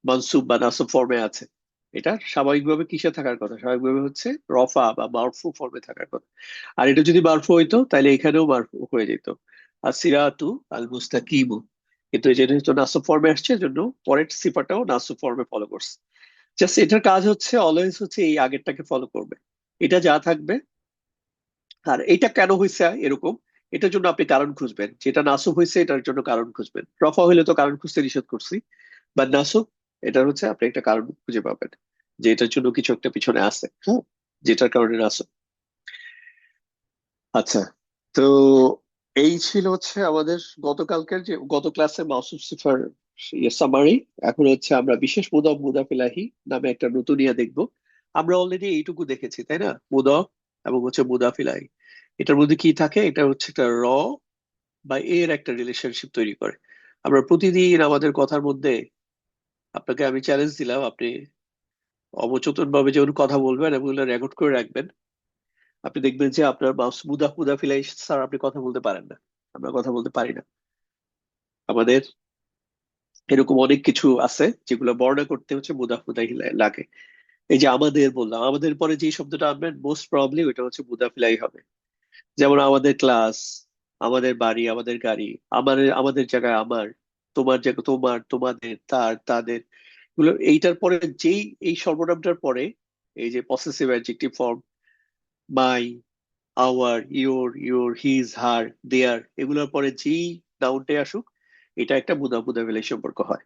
মানসুব বা নাসব ফর্মে আছে। এটা স্বাভাবিকভাবে কিসে থাকার কথা? স্বাভাবিকভাবে হচ্ছে রফা বা মারফু ফর্মে থাকার কথা। আর এটা যদি মারফু হইতো তাহলে এখানেও মারফু হয়ে যেত, আর সিরাতু আল মুস্তাকিমু। কিন্তু এই যেহেতু নাসব ফর্মে আসছে এজন্য পরের সিফাটাও নাসব ফর্মে ফলো করছে। জাস্ট এটার কাজ হচ্ছে অলওয়েজ হচ্ছে এই আগেরটাকে ফলো করবে, এটা যা থাকবে। আর এটা কেন হয়েছে এরকম, এটার জন্য আপনি কারণ খুঁজবেন। যেটা নাসব হয়েছে এটার জন্য কারণ খুঁজবেন। রফা হইলে তো কারণ খুঁজতে নিষেধ করছি, বা নাসব, এটা হচ্ছে আপনি একটা কারণ খুঁজে পাবেন যে এটার জন্য কিছু একটা পিছনে আছে, হ্যাঁ, যেটার কারণে নাসব। আচ্ছা, তো এই ছিল হচ্ছে আমাদের গতকালকের যে গত ক্লাসে মাউসুফ সিফার সামারি। এখন হচ্ছে আমরা বিশেষ মুদফ মুদাফ ইলাহি নামে একটা নতুন ইয়া দেখবো। আমরা অলরেডি এইটুকু দেখেছি তাই না, মুদফ এবং হচ্ছে মুদাফ ইলাহি। এটার মধ্যে কি থাকে, এটা হচ্ছে একটা বা এর একটা রিলেশনশিপ তৈরি করে। আমরা প্রতিদিন আমাদের কথার মধ্যে, আপনাকে আমি চ্যালেঞ্জ দিলাম, আপনি অবচেতন ভাবে যখন কথা বলবেন এবং রেকর্ড করে রাখবেন, আপনি দেখবেন যে আপনার মাউস মুদাফ মুদাফ ইলাহি স্যার আপনি কথা বলতে পারেন না, আমরা কথা বলতে পারি না। আমাদের এরকম অনেক কিছু আছে যেগুলো বর্ণনা করতে হচ্ছে মুদাফ মুদাফ ইলাহি লাগে। এই যে আমাদের বললাম, আমাদের পরে যে শব্দটা আনবেন মোস্ট প্রবাবলি ওটা হচ্ছে মুদাফ ইলাহি হবে। যেমন আমাদের ক্লাস, আমাদের বাড়ি, আমাদের গাড়ি, আমাদের জায়গায় আমার, তোমার জায়গা তোমার, তোমাদের, তার, তাদের, এগুলো এইটার পরে যেই এই সর্বনামটার পরে এই যে possessive adjective form my, our, your, his, her, their, এগুলোর পরে যেই নাউনটাই আসুক এটা একটা মুদা মুদা মিলাই সম্পর্ক হয়।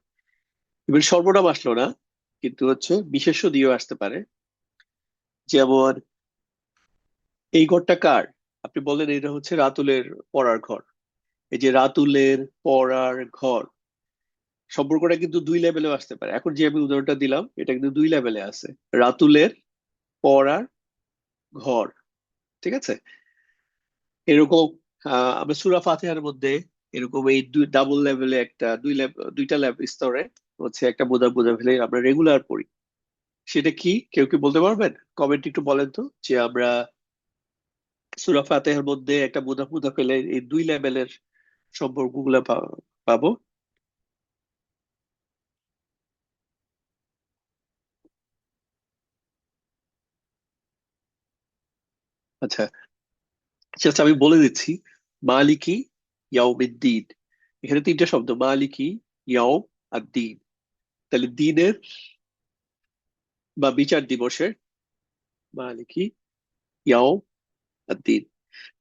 এবার সর্বনাম আসলো না, কিন্তু হচ্ছে বিশেষ্য দিয়েও আসতে পারে। যেমন এই ঘরটা কার, আপনি বলেন এটা হচ্ছে রাতুলের পড়ার ঘর। এই যে রাতুলের পড়ার ঘর, সম্পর্কটা কিন্তু দুই লেভেলেও আসতে পারে। এখন যে আমি উদাহরণটা দিলাম এটা কিন্তু দুই লেভেলে আছে, রাতুলের পড়ার ঘর, ঠিক আছে। এরকম আমরা সূরা ফাতিহার মধ্যে এরকম এই দুই ডাবল লেভেলে একটা দুইটা লেভেল স্তরে হচ্ছে একটা বোঝা ফেলে আমরা রেগুলার পড়ি। সেটা কি কেউ কি বলতে পারবেন? কমেন্ট একটু বলেন তো যে আমরা সূরা ফাতিহার মধ্যে একটা বোঝা ফেলে এই দুই লেভেলের সম্পর্কগুলো পাবো। আচ্ছা, জাস্ট আমি বলে দিচ্ছি। মালিকি ইয়াউমিদ্দিন, এখানে তিনটা শব্দ, মালিকি, ইয়াউম আর দিন। তাহলে দিনের বা বিচার দিবসের, মালিকি ইয়াউম আর দিন।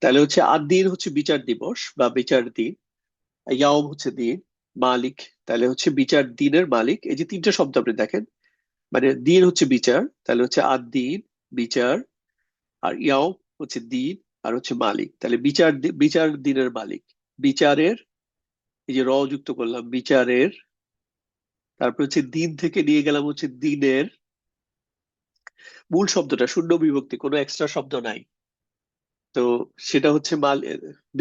তাহলে হচ্ছে আর দিন হচ্ছে বিচার দিবস বা বিচার দিন, ইয়াউম হচ্ছে দিন, মালিক তাহলে হচ্ছে বিচার দিনের মালিক। এই যে তিনটা শব্দ আপনি দেখেন, মানে দিন হচ্ছে বিচার, তাহলে হচ্ছে আর দিন বিচার, আর ইয়াউম হচ্ছে দিন, আর হচ্ছে মালিক, তাহলে বিচার দিনের মালিক। বিচারের, এই যে যুক্ত করলাম বিচারের, তারপর হচ্ছে দিন থেকে নিয়ে গেলাম হচ্ছে দিনের। মূল শব্দটা শূন্য বিভক্তি, কোনো এক্সট্রা শব্দ নাই। তো সেটা হচ্ছে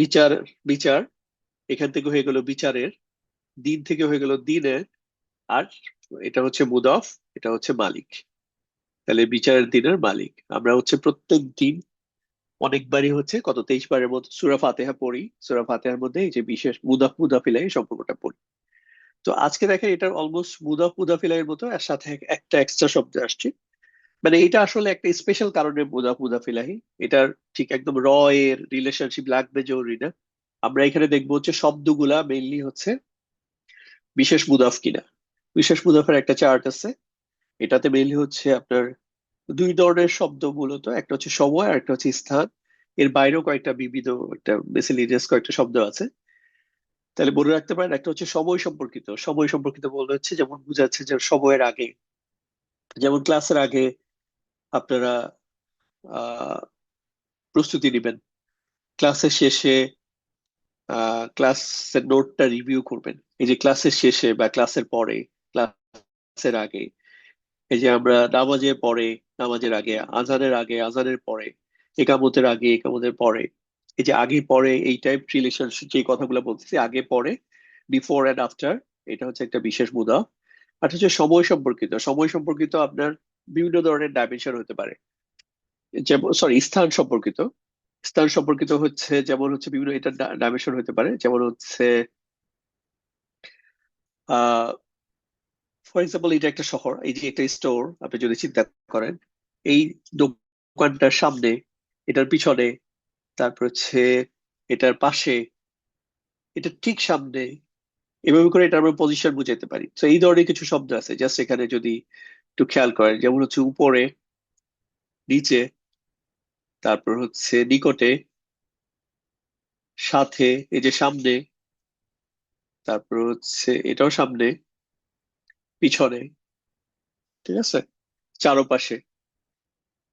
বিচার, বিচার, এখান থেকে হয়ে গেল বিচারের, দিন থেকে হয়ে গেল দিনের, আর এটা হচ্ছে মুদফ, এটা হচ্ছে মালিক। তাহলে বিচারের দিনের মালিক আমরা হচ্ছে প্রত্যেক দিন অনেকবারই হচ্ছে কত 23 বারের মতো সূরা ফাতিহা পড়ি। সূরা ফাতিহার মধ্যে এই যে বিশেষ মুদাফ মুদাফিলাই সম্পর্কটা পড়ি। তো আজকে দেখেন এটা অলমোস্ট মুদাফ মুদাফিলাই এর মতো, এর সাথে একটা এক্সট্রা শব্দ আসছে। মানে এটা আসলে একটা স্পেশাল কারণে মুদাফ মুদাফিলাহি। এটার ঠিক একদম এর রিলেশনশিপ লাগবে জরুরি না। আমরা এখানে দেখবো হচ্ছে শব্দগুলা মেইনলি হচ্ছে বিশেষ মুদাফ কিনা। বিশেষ মুদাফের একটা চার্ট আছে, এটাতে মেইনলি হচ্ছে আপনার দুই ধরনের শব্দ মূলত, একটা হচ্ছে সময় আর একটা হচ্ছে স্থান। এর বাইরেও কয়েকটা বিবিধ একটা মিসেলিনিয়াস কয়েকটা শব্দ আছে। তাহলে মনে রাখতে পারেন একটা হচ্ছে সময় সম্পর্কিত। সময় সম্পর্কিত বলতে হচ্ছে যেমন বোঝাচ্ছে যে সময়ের আগে, যেমন ক্লাসের আগে আপনারা আহ প্রস্তুতি নেবেন, ক্লাসের শেষে ক্লাসের নোটটা রিভিউ করবেন। এই যে ক্লাসের শেষে বা ক্লাসের পরে, ক্লাসের আগে, এই যে আমরা নামাজের পরে, নামাজের আগে, আজানের আগে, আজানের পরে, একামতের আগে, একামতের পরে। এই যে আগে পরে এই টাইপ রিলেশনশিপ যে কথাগুলো বলতেছি, আগে পরে, বিফোর এন্ড আফটার, এটা হচ্ছে একটা বিশেষ মুদা। আর হচ্ছে সময় সম্পর্কিত। সময় সম্পর্কিত আপনার বিভিন্ন ধরনের ডাইমেনশন হতে পারে। যেমন সরি, স্থান সম্পর্কিত। স্থান সম্পর্কিত হচ্ছে যেমন হচ্ছে বিভিন্ন এটা ডাইমেনশন হতে পারে, যেমন হচ্ছে ফর এক্সাম্পল এটা একটা শহর, এই যে একটা স্টোর আপনি যদি চিন্তা করেন, এই দোকানটার সামনে, এটার পিছনে, তারপর হচ্ছে এটার পাশে, এটা ঠিক সামনে, এভাবে করে এটা আমরা পজিশন বুঝাইতে পারি। তো এই ধরনের কিছু শব্দ আছে, জাস্ট এখানে যদি একটু খেয়াল করেন, যেমন হচ্ছে উপরে, নিচে, তারপর হচ্ছে নিকটে, সাথে, এই যে সামনে, তারপর হচ্ছে এটাও সামনে, পিছনে, ঠিক আছে, চারপাশে।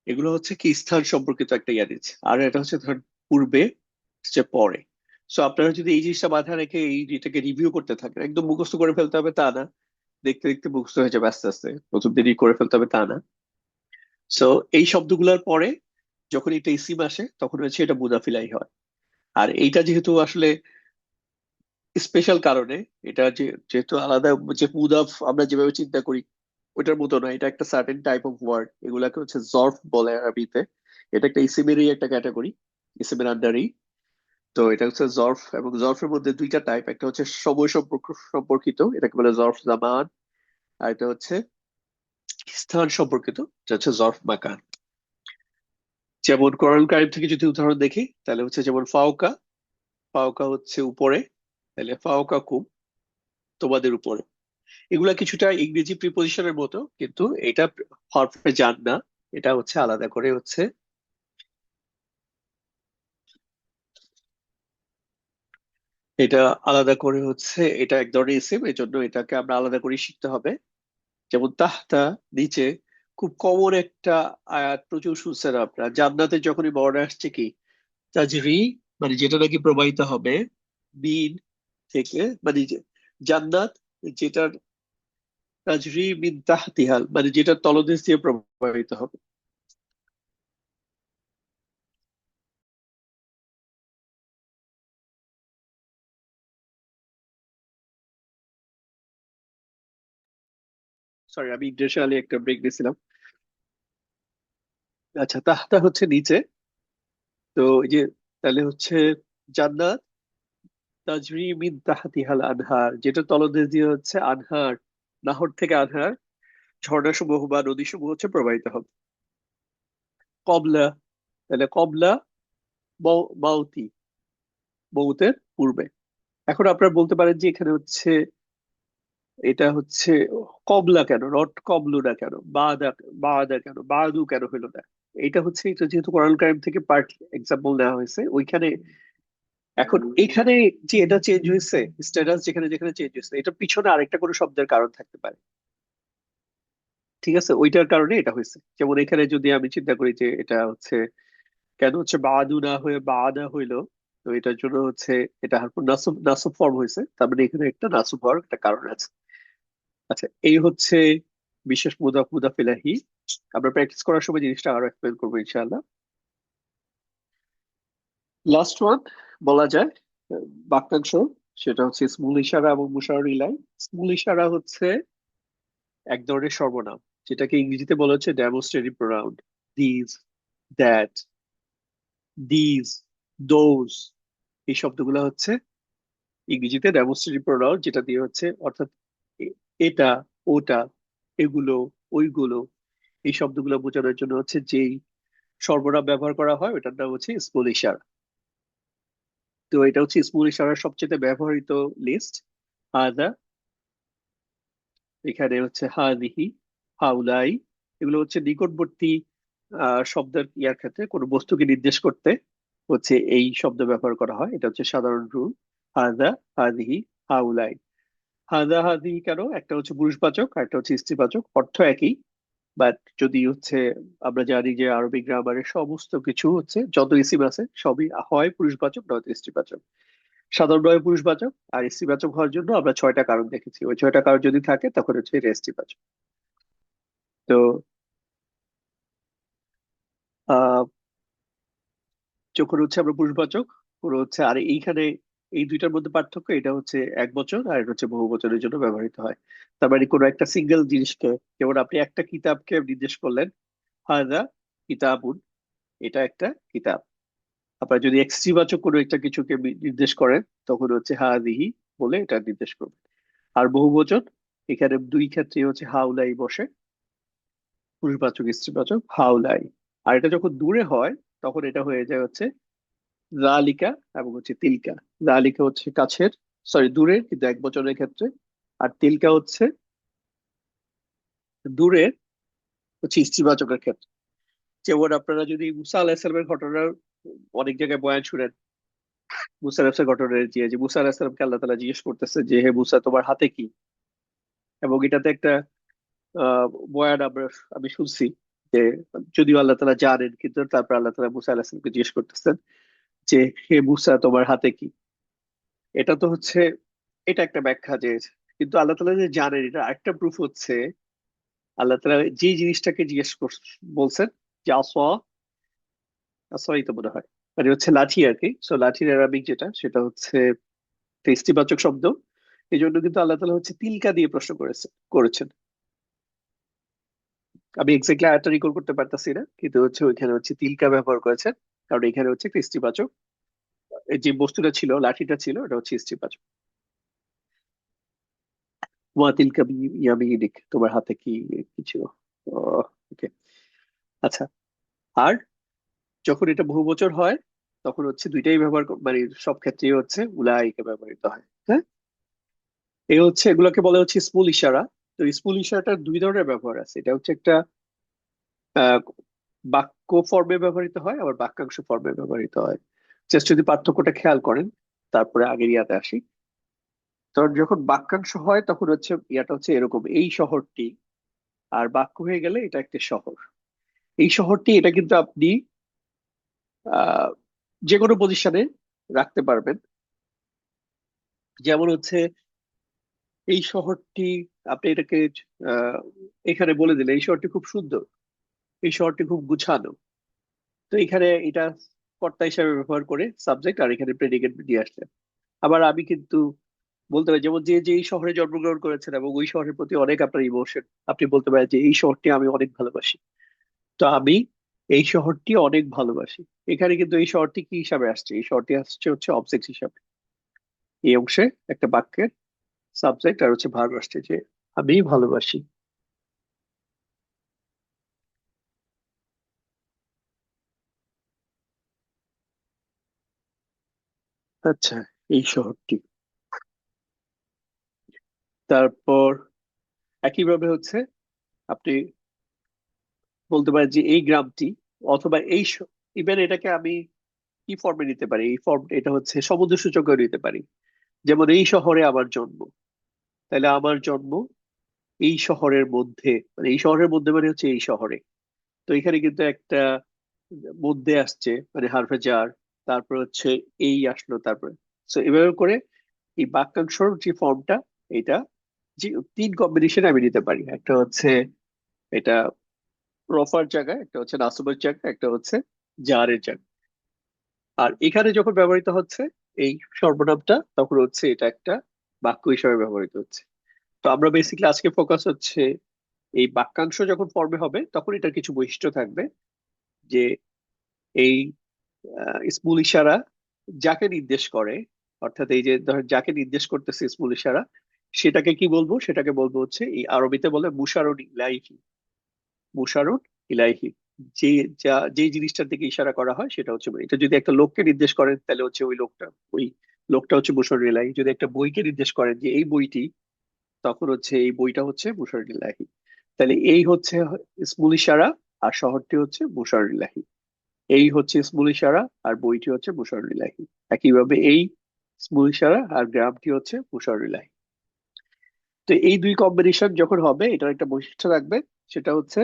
এগুলো হচ্ছে কি স্থান সম্পর্কিত একটা ইয়ানিজ। আর এটা হচ্ছে ধর পূর্বে, হচ্ছে পরে। সো আপনারা যদি এই জিনিসটা মাথায় রেখে এই এটাকে রিভিউ করতে থাকেন, একদম মুখস্থ করে ফেলতে হবে তা না, দেখতে দেখতে মুখস্থ হয়ে যাবে আস্তে আস্তে, প্রথম দিনই করে ফেলতে হবে তা না। সো এই শব্দগুলোর পরে যখন এটা ইসিম আসে তখন হচ্ছে এটা মুদাফিলাই হয়। আর এইটা যেহেতু আসলে স্পেশাল কারণে, এটা যেহেতু আলাদা, যে মুদাফ আমরা যেভাবে চিন্তা করি ওইটার মতো না, এটা একটা সার্টেন টাইপ অফ ওয়ার্ড, এগুলাকে হচ্ছে জর্ফ বলে আরবিতে। এটা একটা ইসিমেরই একটা ক্যাটাগরি, ইসিমের আন্ডারই। তো এটা হচ্ছে জর্ফ, এবং জর্ফের মধ্যে দুইটা টাইপ, একটা হচ্ছে সময় সম্পর্কিত, এটাকে বলে জর্ফ জামান। আর এটা হচ্ছে স্থান সম্পর্কিত, এটা হচ্ছে জর্ফ মাকান। যেমন কোরআন কারিম থেকে যদি উদাহরণ দেখি, তাহলে হচ্ছে যেমন ফাওকা, ফাওকা হচ্ছে উপরে, তাহলে ফাওকা কুম, তোমাদের উপরে। এগুলা কিছুটা ইংরেজি প্রিপোজিশনের মতো, কিন্তু এটা হরফে জান না, এটা হচ্ছে আলাদা করে হচ্ছে, এটা আলাদা করে হচ্ছে, এটা এক ধরনের ইসিম, এই জন্য এটাকে আমরা আলাদা করে শিখতে হবে। যেমন তাহতা, নিচে, খুব কমন একটা আয়াত, প্রচুর শুনছেন আপনারা, জান্নাতে যখনই বর্ণনা আসছে কি তাজরি, মানে যেটা নাকি প্রবাহিত হবে, বিন থেকে, মানে জান্নাত যেটার, তাজরি মিন তাহতিহাল, মানে যেটা তলদেশ দিয়ে প্রবাহিত হবে। সরি, আমি ইন্টারন্যাশনালি একটা ব্রেক দিয়েছিলাম। আচ্ছা, তাহতা হচ্ছে নিচে। তো এই যে, তাহলে হচ্ছে জান্নাত তাজরি মিন তাহতিহাল আনহার, যেটা তলদেশ দিয়ে হচ্ছে আনহার, নাহর থেকে আনহার, ঝর্ণা সমূহ বা নদী সমূহ হচ্ছে প্রবাহিত হবে। কবলা, তাহলে কবলা মাউতি, মৌতের পূর্বে। এখন আপনারা বলতে পারেন যে এখানে হচ্ছে, এটা হচ্ছে কবলা কেন, নট কবলু না কেন, বাদা, বাদা কেন, বাদু কেন হলো না? এটা হচ্ছে, এটা যেহেতু কোরআন কারিম থেকে পার্ট এক্সাম্পল নেওয়া হয়েছে ওইখানে। এখন এখানে যে এটা চেঞ্জ হয়েছে, স্ট্যাটাস যেখানে যেখানে চেঞ্জ হয়েছে, এটা পিছনে আরেকটা কোনো শব্দের কারণ থাকতে পারে। ঠিক আছে, ওইটার কারণে এটা হয়েছে। যেমন এখানে যদি আমি চিন্তা করি যে এটা হচ্ছে কেন হচ্ছে বাদু না হয়ে বাদা হইলো, তো এটার জন্য হচ্ছে এটা হারফুন নাসব, নাসব ফর্ম হয়েছে, তার মানে এখানে একটা নাসব হওয়ার একটা কারণ আছে। আচ্ছা, এই হচ্ছে বিশেষ মুদাফ মুদাফ ইলাহি। আমরা প্র্যাকটিস করার সময় জিনিসটা আরো এক্সপ্লেন করবো ইনশাআল্লাহ। লাস্ট ওয়ান বলা যায়, বাক্যাংশ, সেটা হচ্ছে স্মুল ইশারা এবং মুশারর ইলাই। স্মুল ইশারা হচ্ছে এক ধরনের সর্বনাম, যেটাকে ইংরেজিতে বলা হচ্ছে demonstrative pronoun. This, that, this, those, এই শব্দগুলো হচ্ছে ইংরেজিতে ডেমনস্ট্রেটিভ প্রোনাউন, যেটা দিয়ে হচ্ছে অর্থাৎ এটা, ওটা, এগুলো, ওইগুলো, এই শব্দগুলো বোঝানোর জন্য হচ্ছে যেই সর্বনাম ব্যবহার করা হয় ওটার নাম হচ্ছে স্মল ইশারা। তো এটা হচ্ছে স্মল ইশারার সবচেয়ে ব্যবহৃত লিস্ট। হাদা, এখানে হচ্ছে হাদিহি, হাউলাই, এগুলো হচ্ছে নিকটবর্তী শব্দের ইয়ার ক্ষেত্রে কোনো বস্তুকে নির্দেশ করতে হচ্ছে এই শব্দ ব্যবহার করা হয়, এটা হচ্ছে সাধারণ রুল। হাদা, হাদিহি, হাউলাই। হাদা হাদিহি কেন, একটা হচ্ছে পুরুষবাচক আর একটা হচ্ছে স্ত্রীবাচক, অর্থ একই। বাট যদি হচ্ছে, আমরা জানি যে আরবি গ্রামারের সমস্ত কিছু হচ্ছে, যত ইসিম আছে সবই হয় পুরুষবাচক নয়তো স্ত্রীবাচক। সাধারণভাবে পুরুষবাচক, আর স্ত্রীবাচক হওয়ার জন্য আমরা ছয়টা কারণ দেখেছি, ওই ছয়টা কারণ যদি থাকে তখন হচ্ছে এটা স্ত্রীবাচক। তো আহ যখন হচ্ছে আমরা পুরুষবাচক কোনো হচ্ছে, আর এইখানে এই দুইটার মধ্যে পার্থক্য, এটা হচ্ছে এক বচন আর এটা হচ্ছে বহু বচনের জন্য ব্যবহৃত হয়। তার মানে কোনো একটা সিঙ্গেল জিনিসকে, যেমন আপনি একটা কিতাবকে নির্দেশ করলেন, হাদা কিতাবুন, এটা একটা কিতাব। আপনার যদি বাচক কোনো একটা কিছুকে নির্দেশ করেন তখন হচ্ছে হাদিহি বলে এটা নির্দেশ করবে। আর বহুবচন, এখানে দুই ক্ষেত্রে হচ্ছে হাউলাই বসে, পুরুষবাচক স্ত্রীবাচক হাউলাই। আর এটা যখন দূরে হয় তখন এটা হয়ে যায় হচ্ছে জালিকা এবং হচ্ছে তিলকা। জালিকা হচ্ছে কাছের, সরি দূরের কিন্তু এক বচনের ক্ষেত্রে, আর তিলকা হচ্ছে দূরের হচ্ছে স্ত্রীবাচকের ক্ষেত্রে। যেমন আপনারা যদি মুসা আলাহিসাল্লামের ঘটনা অনেক জায়গায় বয়ান শুনেন, মুসা আলাহিসাল্লামের ঘটনা যে মুসা আলাহিসাল্লামকে আল্লাহ তাআলা জিজ্ঞেস করতেছে যে হে মুসা তোমার হাতে কি, এবং এটাতে একটা আহ বয়ান আমি শুনছি যে যদিও আল্লাহ তাআলা জানেন, কিন্তু তারপর আল্লাহ তাআলা মুসা আলাহিসাল্লামকে জিজ্ঞেস করতেছেন যে হে মুসা তোমার হাতে কি। এটা তো হচ্ছে, এটা একটা ব্যাখ্যা যে, কিন্তু আল্লাহ তাআলা যে জানেন এটা আরেকটা প্রুফ হচ্ছে আল্লাহ তাআলা যে জিনিসটাকে বলছেন যে আসওয়া, আসওয়াই তো মনে হয়, মানে হচ্ছে লাঠি আর কি। সো লাঠির আরবিক যেটা সেটা হচ্ছে ইস্তিবাচক শব্দ। এই জন্য কিন্তু আল্লাহ তাআলা হচ্ছে তিলকা দিয়ে প্রশ্ন করেছেন। আমি এক্স্যাক্টলি আয়াতটা রিকল করতে পারতাছি না, কিন্তু হচ্ছে ওইখানে হচ্ছে তিলকা ব্যবহার করেছেন, কারণ এখানে হচ্ছে একটা ইস্তিবাচক, এই যে বস্তুটা ছিল লাঠিটা ছিল এটা হচ্ছে ইস্তিবাচক। ওয়া তিলকা ইয়ামিনিক, তোমার হাতে কি কি ছিল। ওকে, আচ্ছা। আর যখন এটা বহু বচন হয় তখন হচ্ছে দুইটাই মানে সব ক্ষেত্রেই হচ্ছে উলাইকা ব্যবহৃত হয়। হ্যাঁ, এই হচ্ছে এগুলোকে বলে হচ্ছে স্মুল ইশারা। তো স্মুল ইশারাটার দুই ধরনের ব্যবহার আছে। এটা হচ্ছে একটা আহ, বাক্য ফর্মে ব্যবহৃত হয়, আবার বাক্যাংশ ফর্মে ব্যবহৃত হয়। জাস্ট যদি পার্থক্যটা খেয়াল করেন, তারপরে আগের ইয়াতে আসি। তখন যখন বাক্যাংশ হয় তখন হচ্ছে ইয়াটা হচ্ছে এরকম, এই শহরটি। আর বাক্য হয়ে গেলে এটা একটা শহর। এই শহরটি, এটা কিন্তু আপনি আহ যে কোনো পজিশনে রাখতে পারবেন। যেমন হচ্ছে এই শহরটি, আপনি এটাকে আহ এখানে বলে দিলে এই শহরটি খুব সুন্দর, এই শহরটি খুব গুছানো। তো এখানে এটা কর্তা হিসাবে ব্যবহার করে সাবজেক্ট, আর এখানে প্রেডিকেট দিয়ে আসলেন। আবার আমি কিন্তু বলতে পারি, যেমন যে যে এই শহরে জন্মগ্রহণ করেছেন এবং ওই শহরের প্রতি অনেক আপনার ইমোশন, আপনি বলতে পারেন যে এই শহরটি আমি অনেক ভালোবাসি। তো আমি এই শহরটি অনেক ভালোবাসি, এখানে কিন্তু এই শহরটি কি হিসাবে আসছে, এই শহরটি আসছে হচ্ছে অবজেক্ট হিসাবে। এই অংশে একটা বাক্যের সাবজেক্ট আর হচ্ছে ভার্ব আসছে যে আমি ভালোবাসি। আচ্ছা, এই শহরটি। তারপর একইভাবে হচ্ছে আপনি বলতে পারেন যে এই গ্রামটি, অথবা ইভেন এটাকে আমি কি ফর্মে নিতে পারি, এই ফর্ম এটা হচ্ছে সমুদ্র সূচকেও নিতে পারি। যেমন এই শহরে আমার জন্ম, তাহলে আমার জন্ম এই শহরের মধ্যে, মানে এই শহরের মধ্যে মানে হচ্ছে এই শহরে। তো এখানে কিন্তু একটা মধ্যে আসছে মানে হারফে জার, তারপর হচ্ছে এই আসলো তারপরে। তো এভাবে করে এই বাক্যাংশর যে ফর্মটা, এটা যে তিন কম্বিনেশনে আমি নিতে পারি। একটা হচ্ছে এটা রফার জায়গায়, একটা হচ্ছে নাসবের জায়গায়, একটা হচ্ছে জারের জায়গায়। আর এখানে যখন ব্যবহৃত হচ্ছে এই সর্বনামটা, তখন হচ্ছে এটা একটা বাক্য হিসাবে ব্যবহৃত হচ্ছে। তো আমরা বেসিক্যালি আজকে ফোকাস হচ্ছে এই বাক্যাংশ যখন ফর্মে হবে তখন এটার কিছু বৈশিষ্ট্য থাকবে। যে এই স্মুল ইশারা যাকে নির্দেশ করে, অর্থাৎ এই যে ধরেন যাকে নির্দেশ করতেছে স্মুল ইশারা, সেটাকে কি বলবো, সেটাকে বলবো হচ্ছে এই আরবিতে বলে মুশারুন ইলাইহি। মুশারুন ইলাইহি, যে যে জিনিসটার দিকে ইশারা করা হয় সেটা হচ্ছে, এটা যদি একটা লোককে নির্দেশ করেন তাহলে হচ্ছে ওই লোকটা হচ্ছে মুশারুন ইলাইহি। যদি একটা বইকে নির্দেশ করেন যে এই বইটি, তখন হচ্ছে এই বইটা হচ্ছে মুশারুন ইলাইহি। তাহলে এই হচ্ছে স্মুল ইশারা, আর শহরটি হচ্ছে মুশারুন ইলাহি। এই হচ্ছে স্মুল ইশারা, আর বইটি হচ্ছে মুশারুল ইলাহি। একইভাবে এই স্মুল ইশারা আর গ্রামটি হচ্ছে মুশারুল ইলাহি। তো এই দুই কম্বিনেশন যখন হবে এটার একটা বৈশিষ্ট্য রাখবে, সেটা হচ্ছে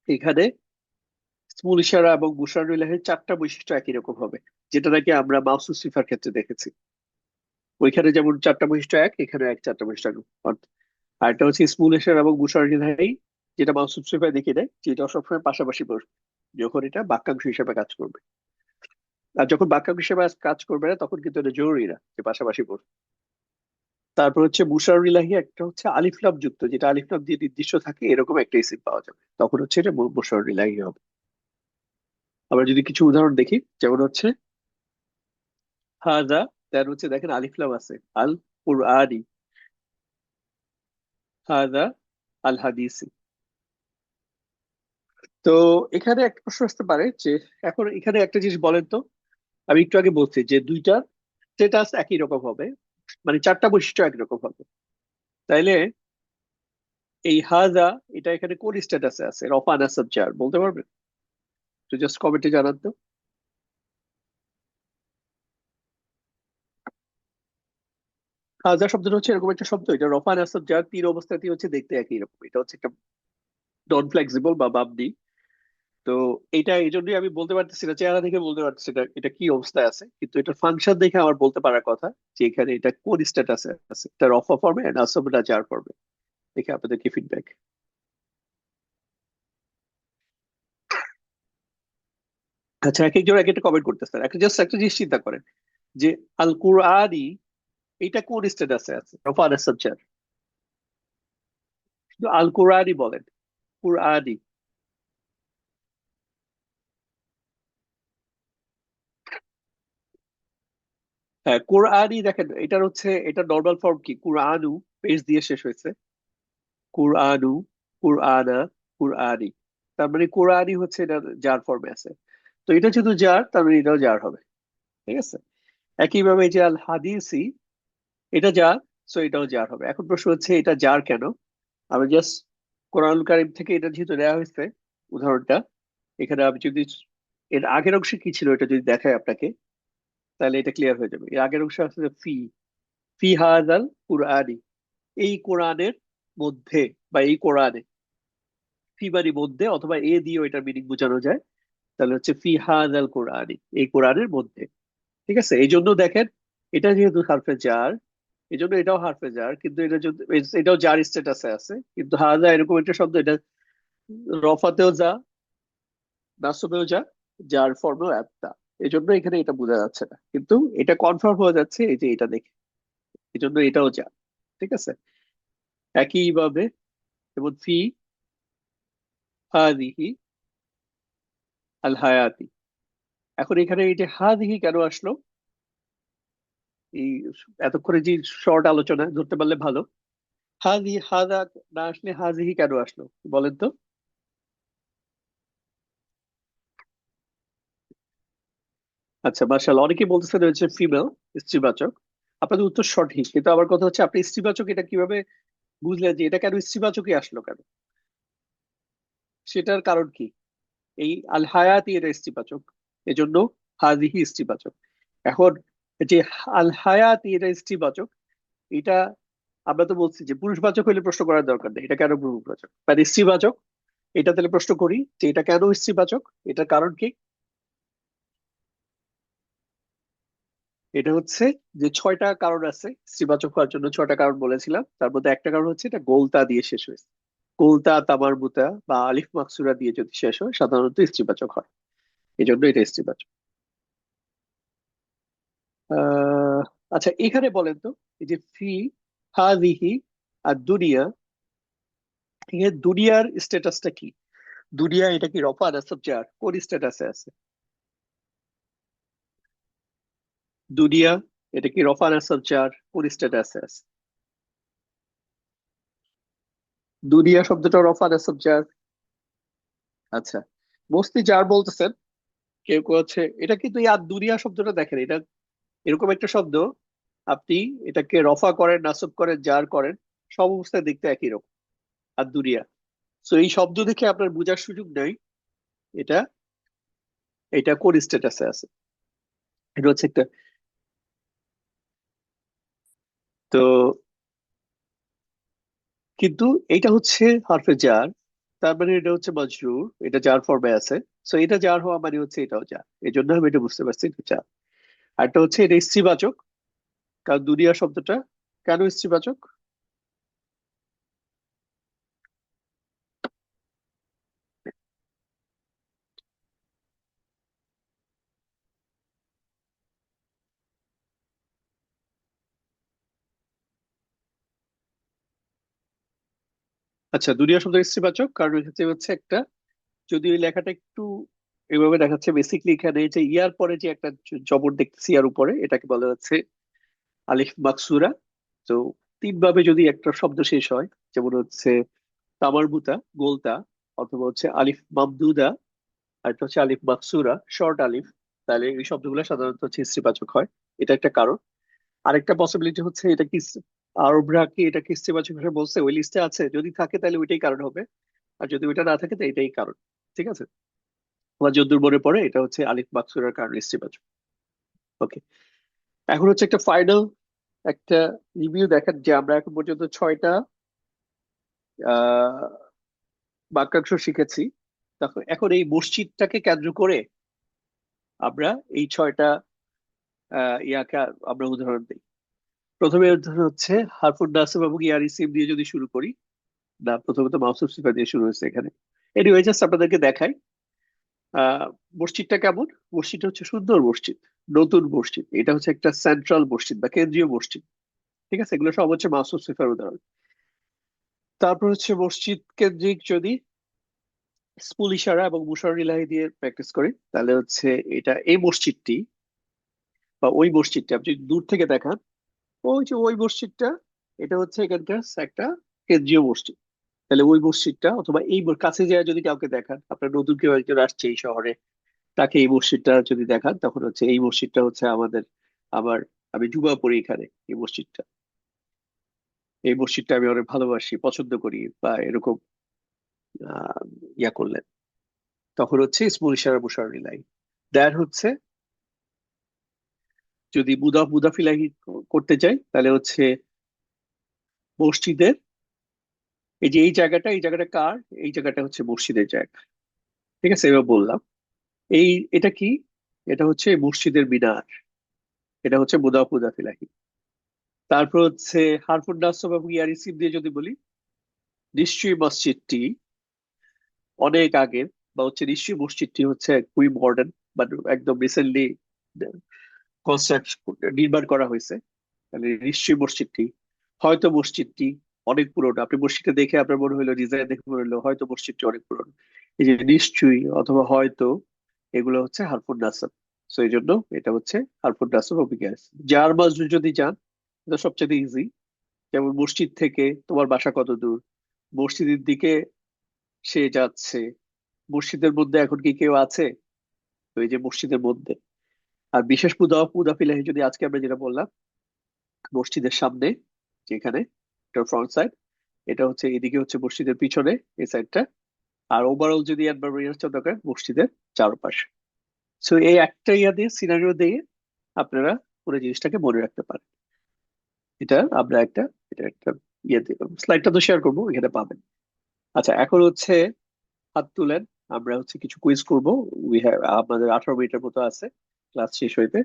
এখানে স্মুল ইশারা এবং মুশারুল ইলাহির চারটা বৈশিষ্ট্য একই রকম হবে, যেটা নাকি আমরা মাহসুস সিফার ক্ষেত্রে দেখেছি। ওইখানে যেমন চারটা বৈশিষ্ট্য এক, এখানে এক চারটা বৈশিষ্ট্য এক। আর এটা হচ্ছে স্মুল ইশারা এবং মুশারুল ইলাহি, যেটা মাহসুস সিফায় দেখে দেয় যেটা সবসময় পাশাপাশি বসবে যখন এটা বাক্যাংশ হিসেবে কাজ করবে। আর যখন বাক্যাংশ হিসেবে কাজ করবে না তখন কিন্তু এটা জরুরি না যে পাশাপাশি পড়বে। তারপর হচ্ছে মুশারুল ইলাহি একটা হচ্ছে আলিফ লাম যুক্ত, যেটা আলিফ লাম দিয়ে নির্দিষ্ট থাকে এরকম একটা ইসিম পাওয়া যাবে, তখন হচ্ছে এটা মুশারুল ইলাহি হবে। আমরা যদি কিছু উদাহরণ দেখি, যেমন হচ্ছে হাজা, দেন হচ্ছে দেখেন আলিফ লাম আছে, আল কুরআনি। হাদা আল হাদিসি। তো এখানে একটা প্রশ্ন আসতে পারে যে এখন এখানে একটা জিনিস বলেন তো, আমি একটু আগে বলছি যে দুইটা স্ট্যাটাস একই রকম হবে, মানে চারটা বৈশিষ্ট্য একই রকম হবে, তাইলে এই হাজা এটা এখানে কোন স্ট্যাটাসে আছে, রফা নাসাব জার বলতে পারবেন? তো জাস্ট কমেন্টে জানান তো। হাজা শব্দটা হচ্ছে এরকম একটা শব্দ, এটা রফা নাসাব জার তিন অবস্থাতেই হচ্ছে দেখতে একই রকম, এটা হচ্ছে একটা নন ফ্লেক্সিবল বা বামনি। তো এটা এই জন্যই আমি বলতে পারতেছি না, চেহারা দেখে বলতে পারতেছি না এটা কি অবস্থায় আছে, কিন্তু এটার ফাংশন দেখে আমার বলতে পারার কথা যে এখানে এটা কোন স্ট্যাটাসে আছে, এটা রফা ফর্মে নাসাব না জার ফর্মে। দেখে আপনাদের কি ফিডব্যাক। আচ্ছা, এক একজন এক একটা কমেন্ট করতেছেন, একটা জাস্ট একটা জিনিস চিন্তা করেন যে আল কুরআনি এটা কোন স্ট্যাটাসে আছে, রফা নাসাব জার? শুধু আল কুরআনি বলেন, কুরআনি। হ্যাঁ কুরআনি, দেখেন এটার হচ্ছে এটা নর্মাল ফর্ম কি, কুরআনু পেজ দিয়ে শেষ হয়েছে, কুরআনু, কুরআনা, কুরআনি। তার মানে কুরআনি হচ্ছে এটা জার ফর্মে আছে। তো এটা যেহেতু জার, তার মানে এটাও জার হবে। ঠিক আছে, একইভাবে এই যে আল হাদিসি এটা জার, সো এটাও জার হবে। এখন প্রশ্ন হচ্ছে এটা জার কেন। আমি জাস্ট কোরআনুল কারীম থেকে এটা যেহেতু নেওয়া হয়েছে উদাহরণটা, এখানে আমি যদি এর আগের অংশে কি ছিল এটা যদি দেখাই আপনাকে, তাহলে এটা ক্লিয়ার হয়ে যাবে। এর আগের অংশে আছে ফি, ফি হাজাল কুরআনি, এই কোরআনের মধ্যে, বা এই কোরআনে, ফি বাড়ি মধ্যে, অথবা এ দিয়েও এটার মিনিং বোঝানো যায়। তাহলে হচ্ছে ফি হাজাল কোরআনি, এই কোরআনের মধ্যে। ঠিক আছে, এই জন্য দেখেন এটা যেহেতু হারফে জার, এই জন্য এটাও হারফে জার, কিন্তু এটা যদি এটাও জার স্ট্যাটাসে আছে, কিন্তু হাজা এরকম একটা শব্দ, এটা রফাতেও যা, নাসবেও যা, জার ফর্মেও একটা। এই জন্য এখানে এটা বোঝা যাচ্ছে না, কিন্তু এটা কনফার্ম হয়ে যাচ্ছে এই যে এটা দেখে, এই জন্য এটাও যা। ঠিক আছে, একইভাবে যেমন ফি হাদিহি আল হায়াতি। এখন এখানে এই যে হাদিহি কেন আসলো, এই এতক্ষণে যে শর্ট আলোচনা ধরতে পারলে ভালো। হাজি হাজা না আসলে হাজিহি কেন আসলো বলেন তো? আচ্ছা মার্শাল্লাহ, অনেকেই বলতেছেন হচ্ছে ফিমেল, স্ত্রীবাচক। আপনাদের উত্তর সঠিক, কিন্তু আমার কথা হচ্ছে আপনি স্ত্রীবাচক এটা কিভাবে বুঝলেন যে এটা কেন স্ত্রীবাচকই আসলো কেন? সেটার কারণ কি? এই আল হায়াতি এটা স্ত্রীবাচক, এজন্য হাজিহি স্ত্রীবাচক। এখন যে আল হায়াতি এটা স্ত্রীবাচক, এটা আমরা তো বলছি যে পুরুষবাচক হলে প্রশ্ন করার দরকার নেই, এটা কেন পুরুষবাচক মানে স্ত্রীবাচক, এটা তাহলে প্রশ্ন করি যে এটা কেন স্ত্রীবাচক, এটার কারণ কি? এটা হচ্ছে যে ছয়টা কারণ আছে স্ত্রীবাচক হওয়ার জন্য, ছয়টা কারণ বলেছিলাম, তার মধ্যে একটা কারণ হচ্ছে এটা গোলতা দিয়ে শেষ হয়েছে। গোলতা, তামারবুতা বা আলিফ মাকসুরা দিয়ে যদি শেষ হয় সাধারণত স্ত্রীবাচক হয়, এই জন্য এটা স্ত্রীবাচক। আচ্ছা এখানে বলেন তো, এই যে ফি হাদিহি আর দুনিয়া, ঠিক আছে, দুনিয়ার স্ট্যাটাসটা কি? দুনিয়া এটা কি রফা না সাবজার, কোন স্ট্যাটাসে আছে? দুনিয়া এটা কি রফা না সাবজার, কোন স্ট্যাটাসে আছে? দুনিয়া শব্দটা রফা না সাবজার? আচ্ছা, বস্তি যার বলতেছেন, কেউ কেউ হচ্ছে এটা কিন্তু এই আর দুনিয়া শব্দটা দেখেন, এটা এরকম একটা শব্দ, আপনি এটাকে রফা করেন, নাসব করেন, জার করেন, সব অবস্থায় দেখতে একই রকম, আর দুনিয়া। তো এই শব্দ দেখে আপনার বোঝার সুযোগ নেই এটা এটা কোন স্ট্যাটাসে আছে। এটা হচ্ছে একটা, তো কিন্তু এটা হচ্ছে হরফে জার, তার মানে এটা হচ্ছে মজরুর, এটা জার ফর্মে আছে। তো এটা জার হওয়া মানে হচ্ছে এটাও জার, এই জন্য আমি এটা বুঝতে পারছি এটা জার। আর একটা হচ্ছে এটা স্ত্রীবাচক, কারণ দুনিয়া শব্দটা কেন স্ত্রীবাচক? আচ্ছা, দুনিয়া শব্দ স্ত্রীবাচক কারণ এক্ষেত্রে হচ্ছে একটা, যদি ওই লেখাটা একটু এভাবে দেখাচ্ছে, বেসিকলি এখানে যে ইয়ার পরে যে একটা জবর দেখতেছি ইয়ার উপরে, এটাকে বলা হচ্ছে আলিফ মাকসুরা। তো তিন ভাবে যদি একটা শব্দ শেষ হয়, যেমন হচ্ছে তামারবুতা, গোলতা, অথবা হচ্ছে আলিফ মামদুদা, আর একটা হচ্ছে আলিফ মাকসুরা, শর্ট আলিফ। তাহলে এই শব্দগুলো সাধারণত হচ্ছে ইস্তিবাচক হয়। এটা একটা কারণ। আরেকটা পসিবিলিটি হচ্ছে এটা কি আরবরা কি এটা কি ইস্তিবাচক হিসেবে বলছে, ওই লিস্টে আছে, যদি থাকে তাহলে ওইটাই কারণ হবে। আর যদি ওইটা না থাকে তো এটাই কারণ। ঠিক আছে, আমার যদ্দূর মনে পড়ে এটা হচ্ছে আলিফ মাকসুরার কারণ ইস্তিবাচক। ওকে, এখন হচ্ছে একটা ফাইনাল একটা রিভিউ দেখার, যে আমরা এখন পর্যন্ত 6টা আহ বাক্যাংশ শিখেছি। তখন এখন এই মসজিদটাকে কেন্দ্র করে আমরা এই 6টা ইয়াকে আমরা উদাহরণ দিই। প্রথমে উদাহরণ হচ্ছে হারফুন নাসব এবং ইয়ার ইসিম দিয়ে যদি শুরু করি। না, প্রথমত মাউসুফ সিফা দিয়ে শুরু হয়েছে এখানে। এনিওয়ে, জাস্ট আপনাদেরকে দেখাই আহ মসজিদটা কেমন। মসজিদটা হচ্ছে সুন্দর মসজিদ, নতুন মসজিদ, এটা হচ্ছে একটা সেন্ট্রাল মসজিদ বা কেন্দ্রীয় মসজিদ। ঠিক আছে, এগুলো সব হচ্ছে মাউসুফ সিফার উদাহরণ। তারপর হচ্ছে মসজিদ কেন্দ্রিক যদি স্কুল ইশারা এবং মুশার ইলাহি দিয়ে প্র্যাকটিস করি, তাহলে হচ্ছে এটা এই মসজিদটি বা ওই মসজিদটা আপনি যদি দূর থেকে দেখান, ওই যে ওই মসজিদটা, এটা হচ্ছে এখানকার একটা কেন্দ্রীয় মসজিদ। তাহলে ওই মসজিদটা, অথবা এই কাছে যায় যদি কাউকে দেখান, আপনার নতুন কেউ একজন আসছে এই শহরে, তাকে এই মসজিদটা যদি দেখান, তখন হচ্ছে এই মসজিদটা হচ্ছে আমার আমি জুমা পড়ি এখানে, এই মসজিদটা, এই মসজিদটা আমি অনেক ভালোবাসি, পছন্দ করি, বা এরকম আহ ইয়া করলেন, তখন হচ্ছে ইসমুল ইশারা মুশার ইলাহি। দেন হচ্ছে যদি মুদাফ ইলাহি করতে চাই, তাহলে হচ্ছে মসজিদের এই যে এই জায়গাটা কার, এই জায়গাটা হচ্ছে মসজিদের জায়গা। ঠিক আছে, এবার বললাম এই এটা কি, এটা হচ্ছে মসজিদের মিনার, এটা হচ্ছে মুদাফ ইলাহি। তারপর হচ্ছে হারফুন নাসব এবং ইয়ার ইসিম দিয়ে যদি বলি, নিশ্চয়ই মসজিদটি অনেক আগের, বা হচ্ছে নিশ্চয়ই মসজিদটি হচ্ছে খুবই মডার্ন, বা একদম রিসেন্টলি কনস্ট্রাকশন নির্মাণ করা হয়েছে। তাহলে নিশ্চয়ই মসজিদটি, হয়তো মসজিদটি অনেক পুরনো, আপনি মসজিদটা দেখে আপনার মনে হলো, ডিজাইন দেখে মনে হলো হয়তো মসজিদটি অনেক পুরনো। এই যে নিশ্চয়ই অথবা হয়তো, এগুলো হচ্ছে হারফুন নাসব। তো এই জন্য এটা হচ্ছে হারফুন নাসব অভিজ্ঞান। যার মাজরুর যদি যান, এটা সবচেয়ে ইজি। যেমন মসজিদ থেকে তোমার বাসা কত দূর, মসজিদের দিকে সে যাচ্ছে, মসজিদের মধ্যে এখন কি কেউ আছে, তো এই যে মসজিদের মধ্যে। আর বিশেষ মুদাফিলাহি যদি আজকে আমরা যেটা বললাম, মসজিদের সামনে, যেখানে এটা ফ্রন্ট সাইড, এটা হচ্ছে এদিকে হচ্ছে মসজিদের পিছনে এই সাইডটা। আর ওভারঅল যদি একবার দরকার মসজিদের চারপাশে। সো এই একটা ইয়া দিয়ে, সিনারিও দিয়ে আপনারা পুরো জিনিসটাকে মনে রাখতে পারেন। এটা আমরা একটা, এটা একটা ইয়ে দিয়ে স্লাইডটা তো শেয়ার করবো, এখানে পাবেন। আচ্ছা, এখন হচ্ছে হাত তুলেন, আমরা হচ্ছে কিছু কুইজ করব। উই হ্যাভ আমাদের 18 মিনিটের মতো আছে ক্লাস শেষ হইতে।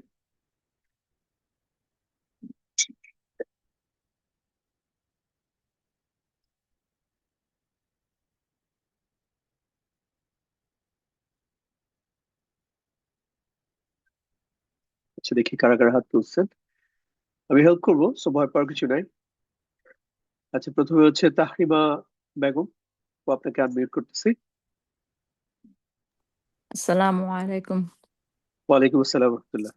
আচ্ছা, দেখি কারা কারা হাত তুলছেন। আমি হেল্প করবো, সো ভয় পাওয়ার কিছু নাই। আচ্ছা, প্রথমে হচ্ছে তাহরিমা বেগম, ও আপনাকে আনমিউট করতেছি। আসসালামু আলাইকুম। ওয়ালাইকুম আসসালাম রহমতুল্লাহ।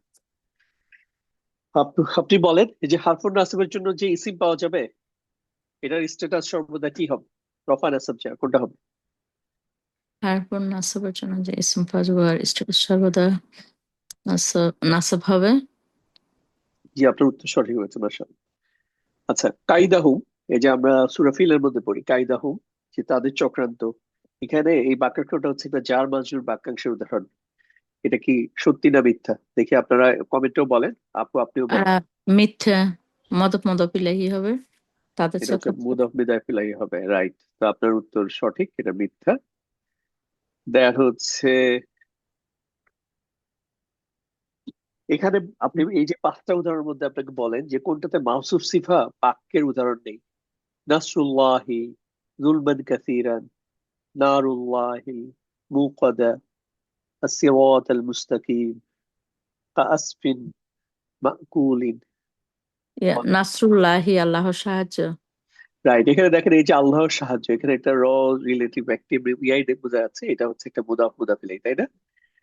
আপনি বলেন, এই যে হারফুন নাসিবের জন্য যে ইসিম পাওয়া যাবে, এটার স্ট্যাটাস সর্বদা কি হবে, রফা নাসব যা কোনটা হবে? হারফুন নাসবের জন্য যে ইসম ফাজওয়ার স্ট্যাটাস সর্বদা নাসব হবে। জি, আপনার উত্তর সঠিক হয়েছে, মাশাআল্লাহ। আচ্ছা, কাইদাহুম, এই যে আমরা সূরা ফিলের মধ্যে পড়ি কাইদাহুম, যে তাদের চক্রান্ত, এখানে এই বাক্যাংশটা হচ্ছে একটা জার মাজরুর বাক্যাংশের উদাহরণ। এটা কি সত্যি না মিথ্যা, দেখি আপনারা কমেন্টেও বলেন, আপনিও বলেন। আহ মিথ্যা, মদপ ইলাহি হবে, তাদের এটা হচ্ছে চক্রান্ত। মুদাফ বিদায় ফিলাই হবে, রাইট। তো আপনার উত্তর সঠিক, এটা মিথ্যা। দেন হচ্ছে এখানে আপনি এই যে 5টা উদাহরণের মধ্যে আপনাকে বলেন যে কোনটাতে মাউসুফ সিফা বাক্যের উদাহরণ নেই। নাসরুল্লাহি, যুলমান কাসীরান, নারুল্লাহি মুকাদা, الصراط المستقيم، كأسف مأكول। নাসরুল্লাহি, আল্লাহর সাহায্য। রাইট, এখানে দেখেন এই যে আল্লাহর সাহায্য, এখানে একটা রিলেটিভ অ্যাক্টিভ ইয়াই বোঝা যাচ্ছে, এটা হচ্ছে একটা মুদাফিলাই, তাই না?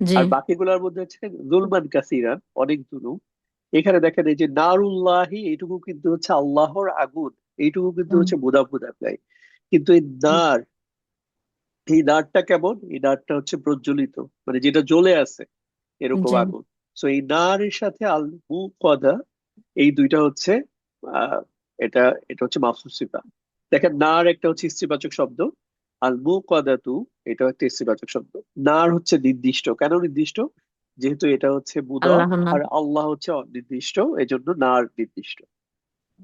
জি। আর বাকিগুলোর মধ্যে হচ্ছে জুলমান কাসিরান, অনেক জুলুম। এখানে দেখেন এই যে নারুল্লাহি, এইটুকু কিন্তু হচ্ছে আল্লাহর আগুন, এইটুকু কিন্তু হুম, হচ্ছে মুদাফ মুদাফ ইলাইহি। কিন্তু এই নার, এই নারটা কেমন? এই নারটা হচ্ছে প্রজ্বলিত, মানে যেটা জ্বলে আছে এরকম জি, আগুন। তো এই নারের সাথে আল মুকাদা, এই দুইটা হচ্ছে আহ এটা এটা হচ্ছে মাফসুস সিফা। দেখেন, নার একটা হচ্ছে ইস্তিবাচক শব্দ, আল মুকাদাতু এটা একটা ইস্তিবাচক শব্দ। নার হচ্ছে নির্দিষ্ট, কেন নির্দিষ্ট? যেহেতু এটা হচ্ছে মুদাফ, আল্লাহর নাম। আর আল্লাহ হচ্ছে অনির্দিষ্ট, এই জন্য নার নির্দিষ্ট।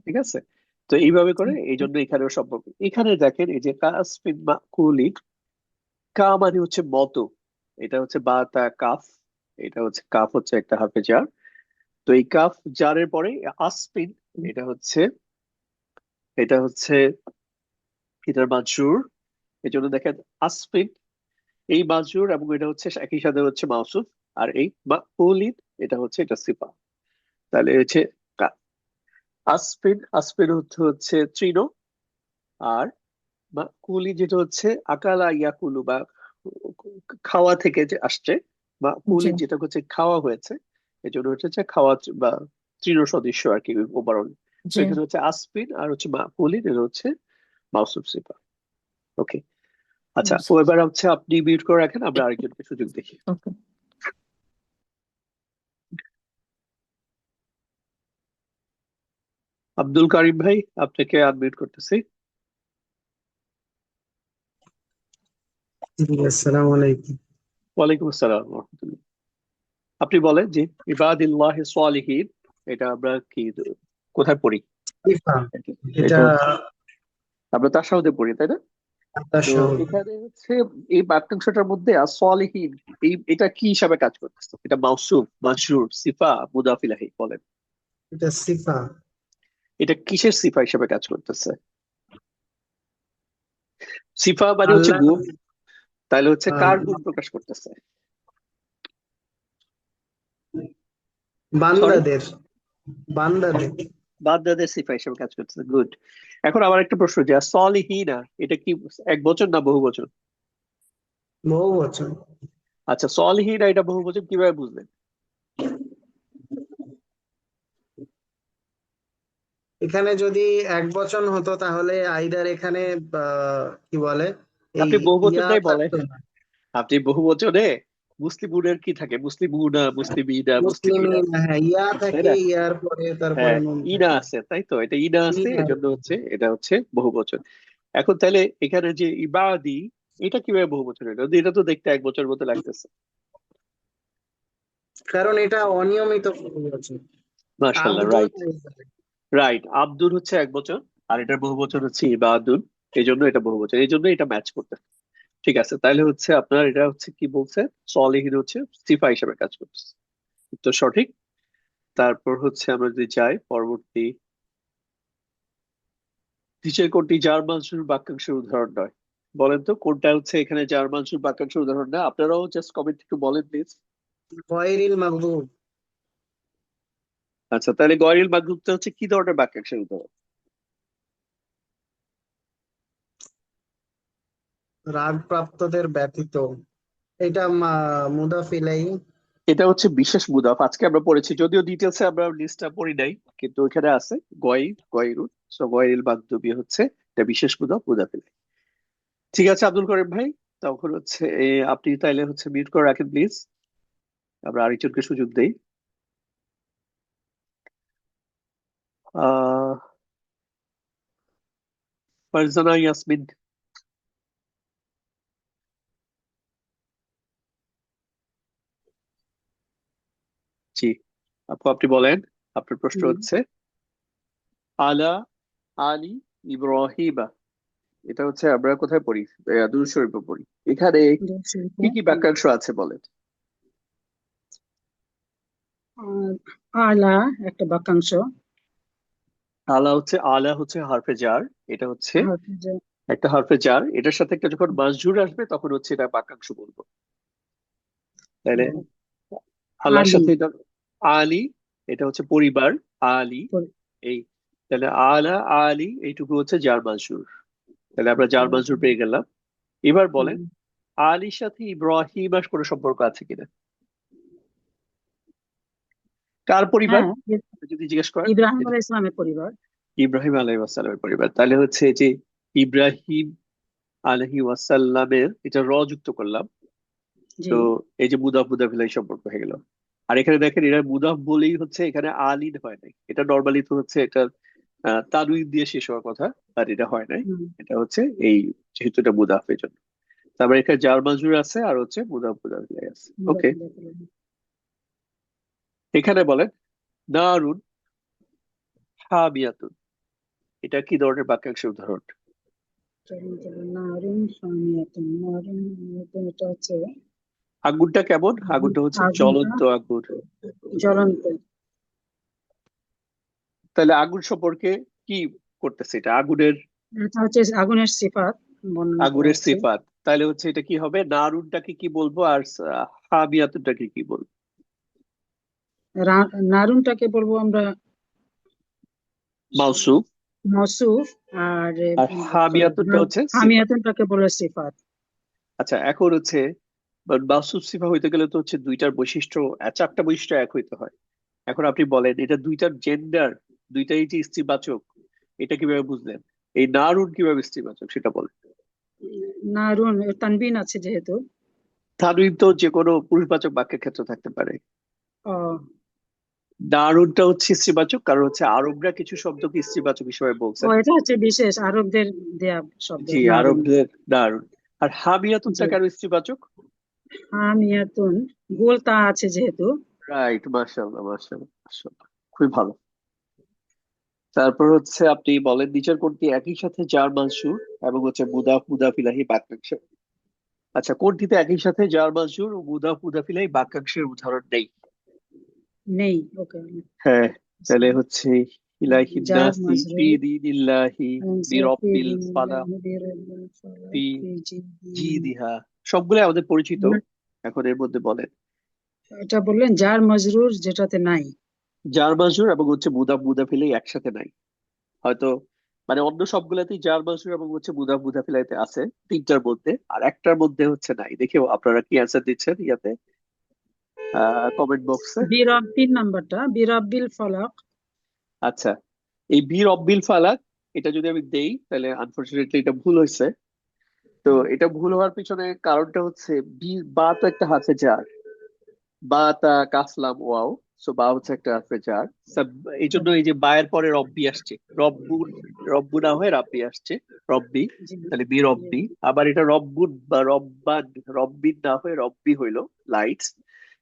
ঠিক আছে? তো এইভাবে করে এই জন্য এখানেও সম্পর্ক। এখানে দেখেন এই যে কাসফিন মাকুলিন, কা মানে হচ্ছে মতো, এটা হচ্ছে বা তা কাফ, এটা হচ্ছে কাফ হচ্ছে একটা হারফে জার। তো এই কাফ জারের পরে আসপিন, এটা হচ্ছে এটা হচ্ছে এটার মাজরুর। এই জন্য দেখেন আসপিন, এই মাজরুর, এবং এটা হচ্ছে একই সাথে হচ্ছে মাউসুফ। আর এই মাকুলিন, এটা হচ্ছে এটা সিফা। তাহলে হচ্ছে আসপিন, আসপিন হচ্ছে হচ্ছে তৃণ। আর মাকুলি যেটা হচ্ছে আকালা ইয়াকুলু, বা খাওয়া থেকে যে আসছে, বা জি, কুলি যেটা হচ্ছে খাওয়া হয়েছে, এই জন্য হচ্ছে যে খাওয়া বা তৃণ সদৃশ্য আর কি ওভারঅল। তো জি। এখানে হচ্ছে আসপিন আর হচ্ছে মাকুলিন, এটা হচ্ছে মাউসুফ সিফা। ওকে, আচ্ছা। ও এবার হচ্ছে আপনি মিউট করে রাখেন, আমরা আরেকজনকে সুযোগ দেখি। ওকে। আব্দুল কারিম ভাই, আপনাকে আনমিউট করতেছি। জি, আসসালামু আলাইকুম। ওয়ালাইকুম আসসালাম ওয়া রাহমাতুল্লাহ। আপনি বলেন যে ইবাদিল্লাহ সালিহিন, এটা আমরা কি কোথায় পড়ি? ইফা, এটা এটা আমরা তাশাহুদে পড়ি, তাই না? আল্লাহ তো সহজ। এখানে হচ্ছে এই বাক্যাংশটার মধ্যে আসলিহীন, এটা কি হিসাবে কাজ করতেছে? এটা মাউসুফ, মাজরুর, সিফা, মুদাফ ইলাহি, বলেন। এটা সিফা। এটা কিসের সিফা হিসাবে কাজ করতেছে? সিফা মানে হচ্ছে আল্লাহ, গুণ, তাহলে হচ্ছে কার গুণ আহ, প্রকাশ করতেছে? সরি, বান্দাদের বান্দাদের বান্দাদের সিফা হিসাবে কাজ করতেছে। গুড। এখন আমার একটা প্রশ্ন, যে সলিহিনা, এটা কি এক বচন না বহু বচন? বহু বচন। আচ্ছা, সলিহিনা এটা বহু বচন কিভাবে বুঝলেন? এখানে যদি এক বচন হতো তাহলে আইদার এখানে কি বলে, এই আপনি বহু ইয়া বচনটাই বলেন। থাকতো না। আপনি বহু বচনে মুসলিমুনের কি থাকে? মুসলিমুনা, মুসলিমিনা, মুসলিমিনা, মুসলিমিন, হ্যাঁ, ইয়া তাই থাকে, না? ইয়ার পরে তারপরে হ্যাঁ, নুন ইনা থাকে। আছে, তাই তো, এটা ইনা আছে, ইয়া, এই জন্য হচ্ছে এটা হচ্ছে বহু বচন। এখন তাহলে এখানে যে ইবাদি, এটা কিভাবে বহু বচন হলো? এটা তো দেখতে এক বছর মতো লাগতেছে। কারণ এটা অনিয়মিত বহু বচন। মাশাল্লাহ, আব্দুল, রাইট। রাইট, আব্দুল হচ্ছে এক বছর, আর এটার বহু বচন হচ্ছে ইবাদুল, এই জন্য এটা বহু বচন, এই জন্য এটা ম্যাচ করতে। ঠিক আছে, তাহলে হচ্ছে আপনার এটা হচ্ছে কি বলছে, সলিহিন হচ্ছে সিফা হিসেবে কাজ করতেছে। উত্তর সঠিক। তারপর হচ্ছে আমরা যদি যাই পরবর্তী, নিচের কোনটি জার্মান শুরু বাক্যাংশের উদাহরণ নয়? বলেন তো কোনটা হচ্ছে এখানে জার্মান শুরু বাক্যাংশের উদাহরণ না? আপনারাও জাস্ট কমেন্ট একটু বলেন প্লিজ। গয়রিল মাগদুব, আচ্ছা, তাহলে গয়রিল মাগদুবটা হচ্ছে কি ধরনের বাক্যাংশের উদাহরণ? রাগপ্রাপ্তদের ব্যতীত। এটা মুদাফ ইলাইহি। এটা হচ্ছে বিশেষ মুদাফ, আজকে আমরা পড়েছি, যদিও ডিটেলসে আমরা লিস্টটা পড়ি নাই, কিন্তু ওখানে আছে গয়রুন। সো গয়রিল মাগদুবি হচ্ছে এটা বিশেষ মুদাফ, মুদাফ ইলাইহি। ঠিক আছে আব্দুল করিম ভাই, তখন হচ্ছে আপনি তাইলে হচ্ছে মিউট করে রাখেন প্লিজ, আমরা আরেকজনকে সুযোগ দেই। আহ ফারজানা ইয়াসমিন। জি, আপু আপনি বলেন, আপনার প্রশ্ন হচ্ছে আলা আলী ইব্রাহিমা, এটা হচ্ছে আমরা কোথায় পড়ি? দুরূদ শরীফে পড়ি। এখানে কি কি বাক্যাংশ আছে বলেন? আলা একটা বাক্যাংশ। আলা হচ্ছে হারফে জার, এটা হচ্ছে হচ্ছে যে একটা হারফে জার, এটার সাথে একটা যখন মাজরুর আসবে তখন হচ্ছে এটা বাক্যাংশ বলবো। তাহলে আল্লাহর আলী। সাথে এটা আলী, এটা হচ্ছে পরিবার, আলী, এই, তাহলে আলা আলী এইটুকু হচ্ছে জার মাজরুর। তাহলে আমরা জার মাজরুর পেয়ে গেলাম। এবার বলেন, আলীর সাথে ইব্রাহিম কোনো সম্পর্ক আছে কিনা? কার পরিবার হ্যাঁ, যদি জিজ্ঞেস করেন? ইব্রাহিম আলাইহিস ইসলামের পরিবার। ইব্রাহিম আলাইহিস সালামের পরিবার, তাহলে হচ্ছে যে ইব্রাহিম আলাইহি ওয়াসাল্লামের এটা যুক্ত করলাম। জি তো এই যে মুদাফ মুদাফ ইলাইহি সম্পর্ক হয়ে গেল। আর এখানে দেখেন এরা মুদাফ বলেই হচ্ছে, এখানে আলিন হয় নাই, এটা নর্মালি তো হচ্ছে এটা তানউইন দিয়ে শেষ হওয়ার কথা, আর এটা হয় নাই। হুম, এটা হচ্ছে এই, যেহেতু এটা মুদাফ এই জন্য। তারপরে এখানে জার মাজরুর আছে আর হচ্ছে মুদাফ মুদাফ ইলাইহি আছে। ওকে, এখানে বলেন নারুন হামিয়াতুন, এটা কি ধরনের বাক্যাংশের উদাহরণ? নারুন হামিয়াতুন, নারুন হামিয়াতুন এটা হচ্ছে আগুনটা কেমন? আগুনটা হচ্ছে আগুনটা জ্বলন্ত আগুন। জ্বলন্ত। তাহলে আগুন সম্পর্কে কি করতেছে? এটা আগুনের, এটা হচ্ছে আগুনের সিফাত বর্ণনা করা আগুনের হচ্ছে। সিফাত। তাহলে হচ্ছে এটা কি হবে? নারুনটাকে কি বলবো আর হামিয়াতুনটাকে কি বলবো? নারুনটাকে বলবো আমরা মাউসুফ। মওসুফ, আর আর হামিয়াতুনটা হচ্ছে সিফাত। হামিয়াতুনটাকে বলে সিফাত। আচ্ছা, এখন হচ্ছে মাউসুফ সিফা হইতে গেলে তো হচ্ছে দুইটার বৈশিষ্ট্য, চারটা বৈশিষ্ট্য এক হইতে হয়। এখন আপনি বলেন এটা দুইটার জেন্ডার, দুইটাই যে স্ত্রীবাচক, এটা কিভাবে বুঝলেন? এই নারুন কিভাবে স্ত্রীবাচক সেটা বলেন। নারুন তানবিন আছে যেহেতু। তানউইন তো যে কোনো পুরুষবাচক বাক্যের ক্ষেত্রে থাকতে পারে। ও দারুণটা হচ্ছে স্ত্রীবাচক, কারণ হচ্ছে আরবরা কিছু শব্দকে স্ত্রীবাচক হিসেবে ও বলছেন। এটা হচ্ছে বিশেষ আরবদের দেয়া শব্দ জি, নারুন। আরবদের দারুণ। আর হামিয়াতুনটা জি, কেন স্ত্রীবাচক? হামিয়াতুন গোল তা আছে যেহেতু। রাইট, মাশাআল্লাহ মাশাআল্লাহ মাশাআল্লাহ, খুবই ভালো। তারপর হচ্ছে আপনি বলেন নিচের কোনটি একই সাথে জার মানসুর এবং হচ্ছে মুদাফ মুদাফ ইলাহি বাক্যাংশ? আচ্ছা, কোনটিতে একই সাথে জার মানসুর ও মুদাফ মুদাফ ইলাহি বাক্যাংশের উদাহরণ নেই? নেই। ওকে, হ্যাঁ, তাহলে হচ্ছে ইলাহিন জার নাসি ফি মাজরুর দীনিল্লাহি বিরব্বিল ফালাক ফি জি। জিদিহা, সবগুলো আমাদের পরিচিত। এখন এর মধ্যে বলেন এটা বললেন জার মজরুর যেটাতে নাই। জার মাজরুর এবং হচ্ছে মুদাফ মুদাফ ইলাহি একসাথে নাই। হয়তো মানে অন্য সবগুলাতেই জার মাজরুর এবং হচ্ছে মুদাফ মুদাফ ইলাহিতে আছে, তিনটার মধ্যে, আর একটার মধ্যে হচ্ছে নাই। দেখেও আপনারা কি অ্যান্সার দিচ্ছেন ইয়াতে কমেন্ট বক্সে। বিরাব্বিল নাম্বারটা বিরাব্বিল ফলাক। আচ্ছা, এই বীর অব্বিল ফালাক, এটা যদি আমি দেই তাহলে আনফরচুনেটলি এটা ভুল হয়েছে। তো এটা ভুল হওয়ার পিছনে কারণটা হচ্ছে বা তো একটা হাতে জার, বা তা কাফলাম ওয়াও, সো বা হচ্ছে একটা হারফে জার। এই জন্য এই যে বায়ের পরে রব্বি আসছে, রব্বুন, রব্বু না হয়ে রাব্বি আসছে, রব্বি, জি, তাহলে বি রব্বি। আবার এটা রব্বুন বা রব্বান, রব্বিন না হয়ে রব্বি হইলো, লাইটস।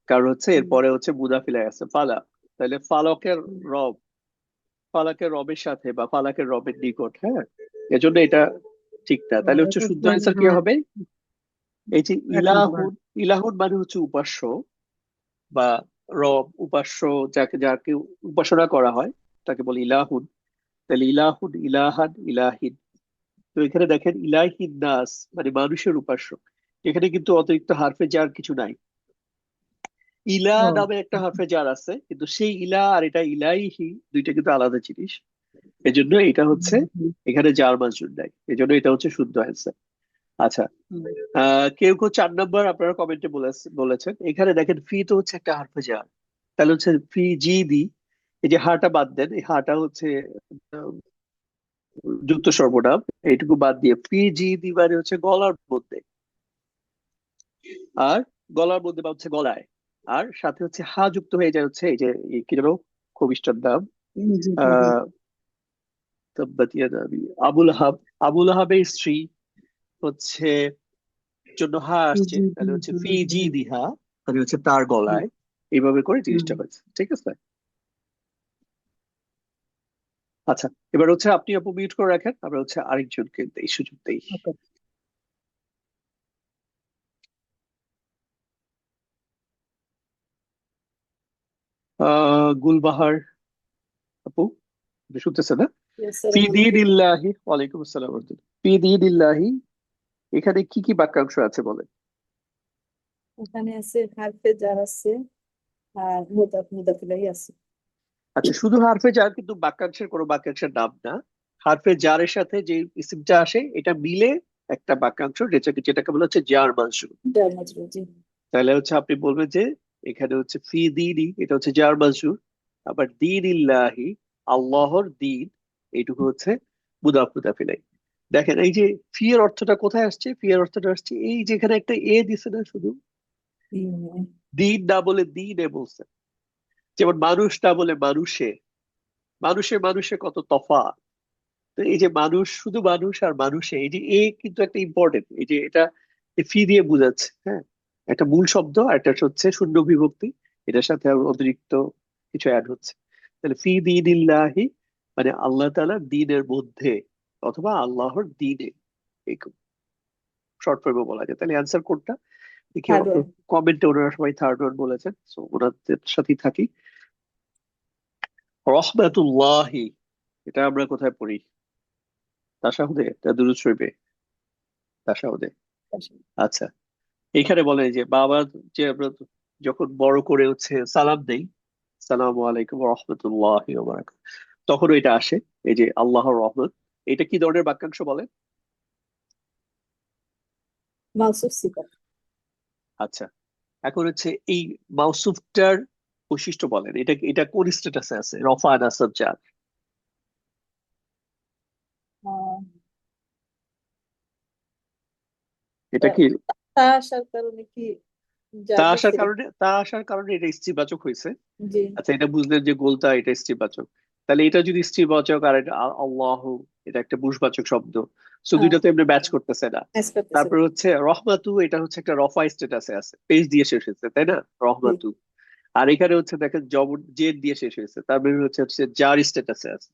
কারণ হচ্ছে এরপরে হচ্ছে মুদাফিলাই আছে ফালা, তাহলে ফালকের রব, ফালাকের রবের সাথে বা ফালাকের রবের নিকট। হ্যাঁ, এজন্য এটা ঠিক না। তাহলে হচ্ছে এটা শুদ্ধ অ্যান্সার কি হবে? এই যে এক নাম্বার। ইলাহুন, ইলাহুন মানে হচ্ছে উপাস্য বা রব, উপাস্য, যাকে উপাসনা করা হয় তাকে বলে ইলাহুন। তাহলে ইলাহুন, ইলাহান, ইলাহিন। তো এখানে দেখেন ইলাহিন নাস মানে মানুষের উপাস্য, এখানে কিন্তু অতিরিক্ত হারফে জার কিছু নাই। ইলা ও নামে একটা হারফে জার আছে, কিন্তু সেই ইলা আর এটা ইলাইহি দুইটা কিন্তু আলাদা জিনিস। এজন্য এটা হচ্ছে এখানে জার মাজরুর নাই, এজন্য এটা হচ্ছে শুদ্ধ অ্যান্সার। আচ্ছা, কেউ কেউ 4 নম্বর আপনারা কমেন্টে বলেছেন। এখানে দেখেন ফি তো হচ্ছে একটা হারফে জার, তাহলে হচ্ছে ফি জি দি, এই যে হাটা বাদ দেন, এই হাটা হচ্ছে আহ, যুক্ত সর্বনাম, এইটুকু বাদ দিয়ে ফি জি দি মানে হচ্ছে গলার মধ্যে, আর গলার মধ্যে বা হচ্ছে গলায়, আর সাথে হচ্ছে হা যুক্ত হয়ে যায় হচ্ছে এই যে কি যেন খবিষ্টার নাম, জি, আহ তাব্বাত ইয়াদা আবি আবুল আহাব, আবুল আহাবের স্ত্রী হচ্ছে জন্য হা আসছে, তাহলে হচ্ছে ফি জি দিহা মানে হচ্ছে তার গলায়, এইভাবে করে জিনিসটা হয়েছে। ঠিক আছে? আচ্ছা, এবার হচ্ছে আপনি আপু মিউট করে রাখেন, আমরা হচ্ছে আরেকজনকে এই সুযোগ দেই। ওকে। গুলবাহার আপু, আপনি শুনতেছেন না? ফি দীনিল্লাহি, ওয়ালাইকুম আসসালাম ওয়া রাহমাতুল্লাহ। ফি দীনিল্লাহি, এখানে কি কি বাক্যাংশ আছে বলেন? ওখানে আছে হারফে জার আছে আর মুদাফ মুদাফিলাই আছে। আচ্ছা, শুধু হারফে জার কিন্তু বাক্যাংশের কোনো বাক্যাংশের নাম না। হারফে জারের সাথে যে ইসিমটা আসে এটা মিলে একটা বাক্যাংশ, যেটাকে বলা হচ্ছে জার মানসুব। জার মাজরুর, জি। তাহলে হচ্ছে আপনি বলবেন যে এখানে হচ্ছে ফি দিনই, এটা হচ্ছে জার মানসুব। আবার দিন ইল্লাহি, আল্লাহর দিন, এইটুকু হচ্ছে মুদাফ মুদাফ ইলাইহি। দেখেন এই যে ফি এর অর্থটা কোথায় আসছে, ফি এর অর্থটা আসছে এই যেখানে একটা এ দিছে না, শুধু দিন না বলে দিনে বলছে। যেমন মানুষ না বলে মানুষে, মানুষে মানুষে কত তফাৎ। তো এই যে মানুষ, শুধু মানুষ আর মানুষে, এই যে এ কিন্তু একটা ইম্পর্টেন্ট, এই যে এটা ফি দিয়ে বোঝাচ্ছে, হ্যাঁ, একটা মূল শব্দ আর একটা হচ্ছে শূন্য বিভক্তি, এটার সাথে আর অতিরিক্ত কিছু অ্যাড হচ্ছে। তাহলে ফি দীনিল্লাহি মানে আল্লাহ তাআলার দ্বীনের মধ্যে, অথবা আল্লাহর দ্বীনে, এই শর্ট ফর্মে বলা যায়। তাহলে অ্যান্সার কোনটা দেখি, থার্ড ওয়ান। কমেন্টে ওনারা সবাই থার্ড ওয়ান বলেছেন, সো ওনাদের সাথেই থাকি। রহমাতুল্লাহি, এটা আমরা কোথায় পড়ি? তাশাহুদে না দুরূদ শরীফে? তাশাহুদে। আচ্ছা, এখানে বলে যে বাবা, যে আমরা যখন বড় করে হচ্ছে সালাম দেই, সালামু আলাইকুম ওয়া রাহমাতুল্লাহি ওয়া বারাকাতুহু, তখন এটা আসে, এই যে আল্লাহর রহমত। এটা কি ধরনের বাক্যাংশ বলে? মাউসুফ সিফাত। আচ্ছা, এখন হচ্ছে এই মাউসুফটার বৈশিষ্ট্য বলেন, এটা এটা কোন স্ট্যাটাসে আছে, রফা নাসাব জার? আহ, এটা কি তা আসার কারণে কি তা জার আসার হয়েছে? কারণে, তা আসার কারণে এটা স্ত্রীবাচক হয়েছে। জি, আচ্ছা, এটা বুঝলেন যে গোলতা এটা স্ত্রীবাচক। তাহলে এটা যদি স্ত্রীবাচক আর এটা আল্লাহ, এটা একটা পুরুষবাচক শব্দ, সো দুইটা তো এমনি ম্যাচ করতেছে না। ম্যাচ করতেছে তারপর না। হচ্ছে রহমাতু, এটা হচ্ছে একটা রফা স্ট্যাটাসে আছে, পেজ দিয়ে শেষ হয়েছে, তাই না? জি, রহমাতু। আর এখানে হচ্ছে দেখেন জবর জেদ দিয়ে শেষ হয়েছে, তার মানে হচ্ছে হচ্ছে জার স্ট্যাটাসে আছে।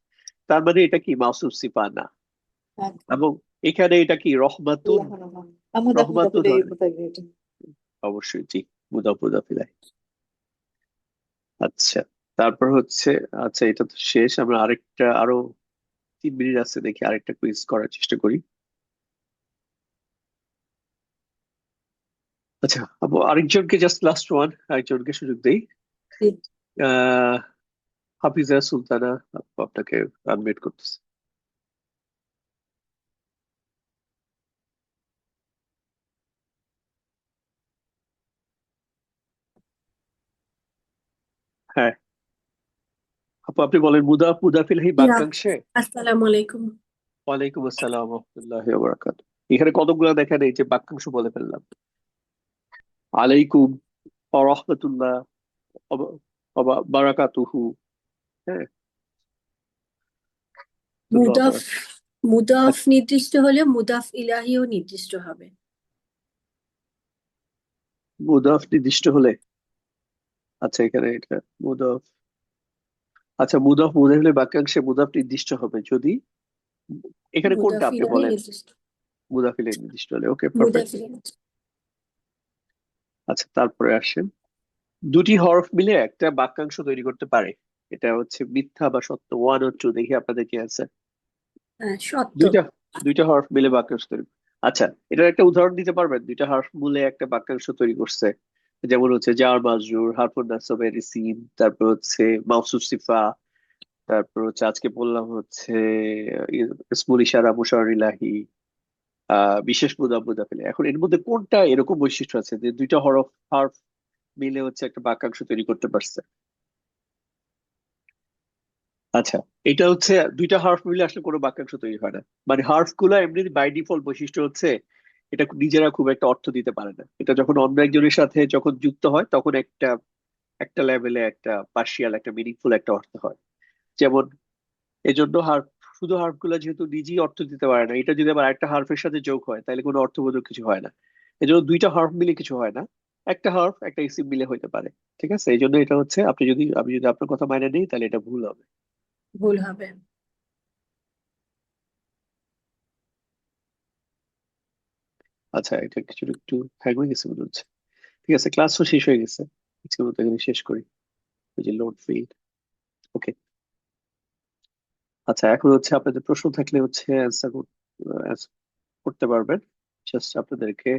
তার মানে এটা কি মাউসুফ সিফা না। হ্যাঁ, এবং এখানে এটা কি রহমাতুন, আল্লাহ রহমান। মুদাফ মুদাফ রহমাতুন ইলাইহি হবে থাকবে এটা। অবশ্যই, জি, মুদাফ মুদাফ ইলাইহি। আচ্ছা, তারপর হচ্ছে, আচ্ছা এটা তো শেষ, আমরা আরেকটা, আরো 3 মিনিট আছে, দেখি আরেকটা কুইজ করার চেষ্টা করি। আচ্ছা আপু, আরেকজনকে জাস্ট লাস্ট ওয়ান, আরেকজনকে সুযোগ দেই। জি। আহ হাফিজা সুলতানা, আপু আপনাকে আনমিউট করতেছে। হ্যাঁ আপু, আপনি বলেন মুদাফ মুদাফিল ইয়া বাক্যাংশে। আসসালামু আলাইকুম। ওয়ালাইকুম আসসালাম ওয়া রাহমাতুল্লাহি ওয়া বারাকাতুহু। এখানে কতগুলো দেখেন এই যে বাক্যাংশ বলে ফেললাম, আলাইকুম ওয়া রাহমাতুল্লাহ ওয়া বারাকাতুহু। হ্যাঁ, ধন্যবাদ। মুদাফ মুদাফ আচ্ছা, নির্দিষ্ট হলে মুদাফ ইলাহিও নির্দিষ্ট হবে। মুদাফ নির্দিষ্ট হলে, আচ্ছা এখানে এটা মুদাফ, আচ্ছা মুদাফ মুদাফিল বাক্যাংশে মুদাফ নির্দিষ্ট হবে যদি, এখানে কোনটা মুদাফ আপনি ইলাহি বলেন? নির্দিষ্ট। মুদাফিলে নির্দিষ্ট হলে, ওকে মুদাফ পারফেক্ট। ইলাহি। আচ্ছা, তারপরে আসেন, দুটি হরফ মিলে একটা বাক্যাংশ তৈরি করতে পারে, এটা হচ্ছে মিথ্যা বা সত্য, ওয়ান ও টু, দেখি আপনাদের কি আছে। হ্যাঁ, সত্য। দুইটা, দুইটা হরফ মিলে বাক্যাংশ তৈরি। আচ্ছা, এটার একটা উদাহরণ দিতে পারবেন, দুইটা হরফ মিলে একটা বাক্যাংশ তৈরি করছে? যেমন হচ্ছে জার মাজরুর, হারফুন নাসবের সিন, তারপর হচ্ছে মাউসুফ সিফা, তারপর হচ্ছে আজকে বললাম হচ্ছে ইসমুল ইশারা মুশার ইলাহি, বিশেষ মুদাফ মুদাফিল। এখন এর মধ্যে কোনটা এরকম বৈশিষ্ট্য আছে যে দুইটা হরফ মিলে হচ্ছে একটা বাক্যাংশ তৈরি করতে পারছে? আচ্ছা, এটা হচ্ছে দুইটা হার্ফ মিলে আসলে কোনো বাক্যাংশ তৈরি হয় না। মানে হার্ফ গুলা এমনি বাই ডিফল্ট বৈশিষ্ট্য হচ্ছে এটা নিজেরা খুব একটা অর্থ দিতে পারে না, এটা যখন অন্য একজনের সাথে যখন যুক্ত হয় তখন একটা একটা লেভেলে একটা পার্শিয়াল, একটা মিনিংফুল একটা অর্থ হয়। যেমন এজন্য হার্ফ, শুধু হার্ফ গুলা যেহেতু নিজেই অর্থ দিতে পারে না, এটা যদি আবার একটা হার্ফের সাথে যোগ হয় তাহলে কোনো অর্থবোধক কিছু হয় না। এজন্য দুইটা হার্ফ মিলে কিছু হয় না, একটা হার্ফ একটা ইসিম মিলে হইতে পারে। ঠিক আছে, এই জন্য এটা হচ্ছে, আপনি যদি, আমি যদি আপনার কথা মাইনে নিই তাহলে এটা ভুল হবে। ভুল হবে। আচ্ছা, এটা কিছু একটু হ্যাং হয়ে গেছে মনে হচ্ছে। ঠিক আছে, ক্লাসও শেষ হয়ে গেছে, আজকের মতো এখানে শেষ করি। ওই যে লোড ফিল্ড, ওকে। আচ্ছা, এখন হচ্ছে আপনাদের প্রশ্ন থাকলে হচ্ছে অ্যান্সার করতে পারবেন, জাস্ট আপনাদেরকে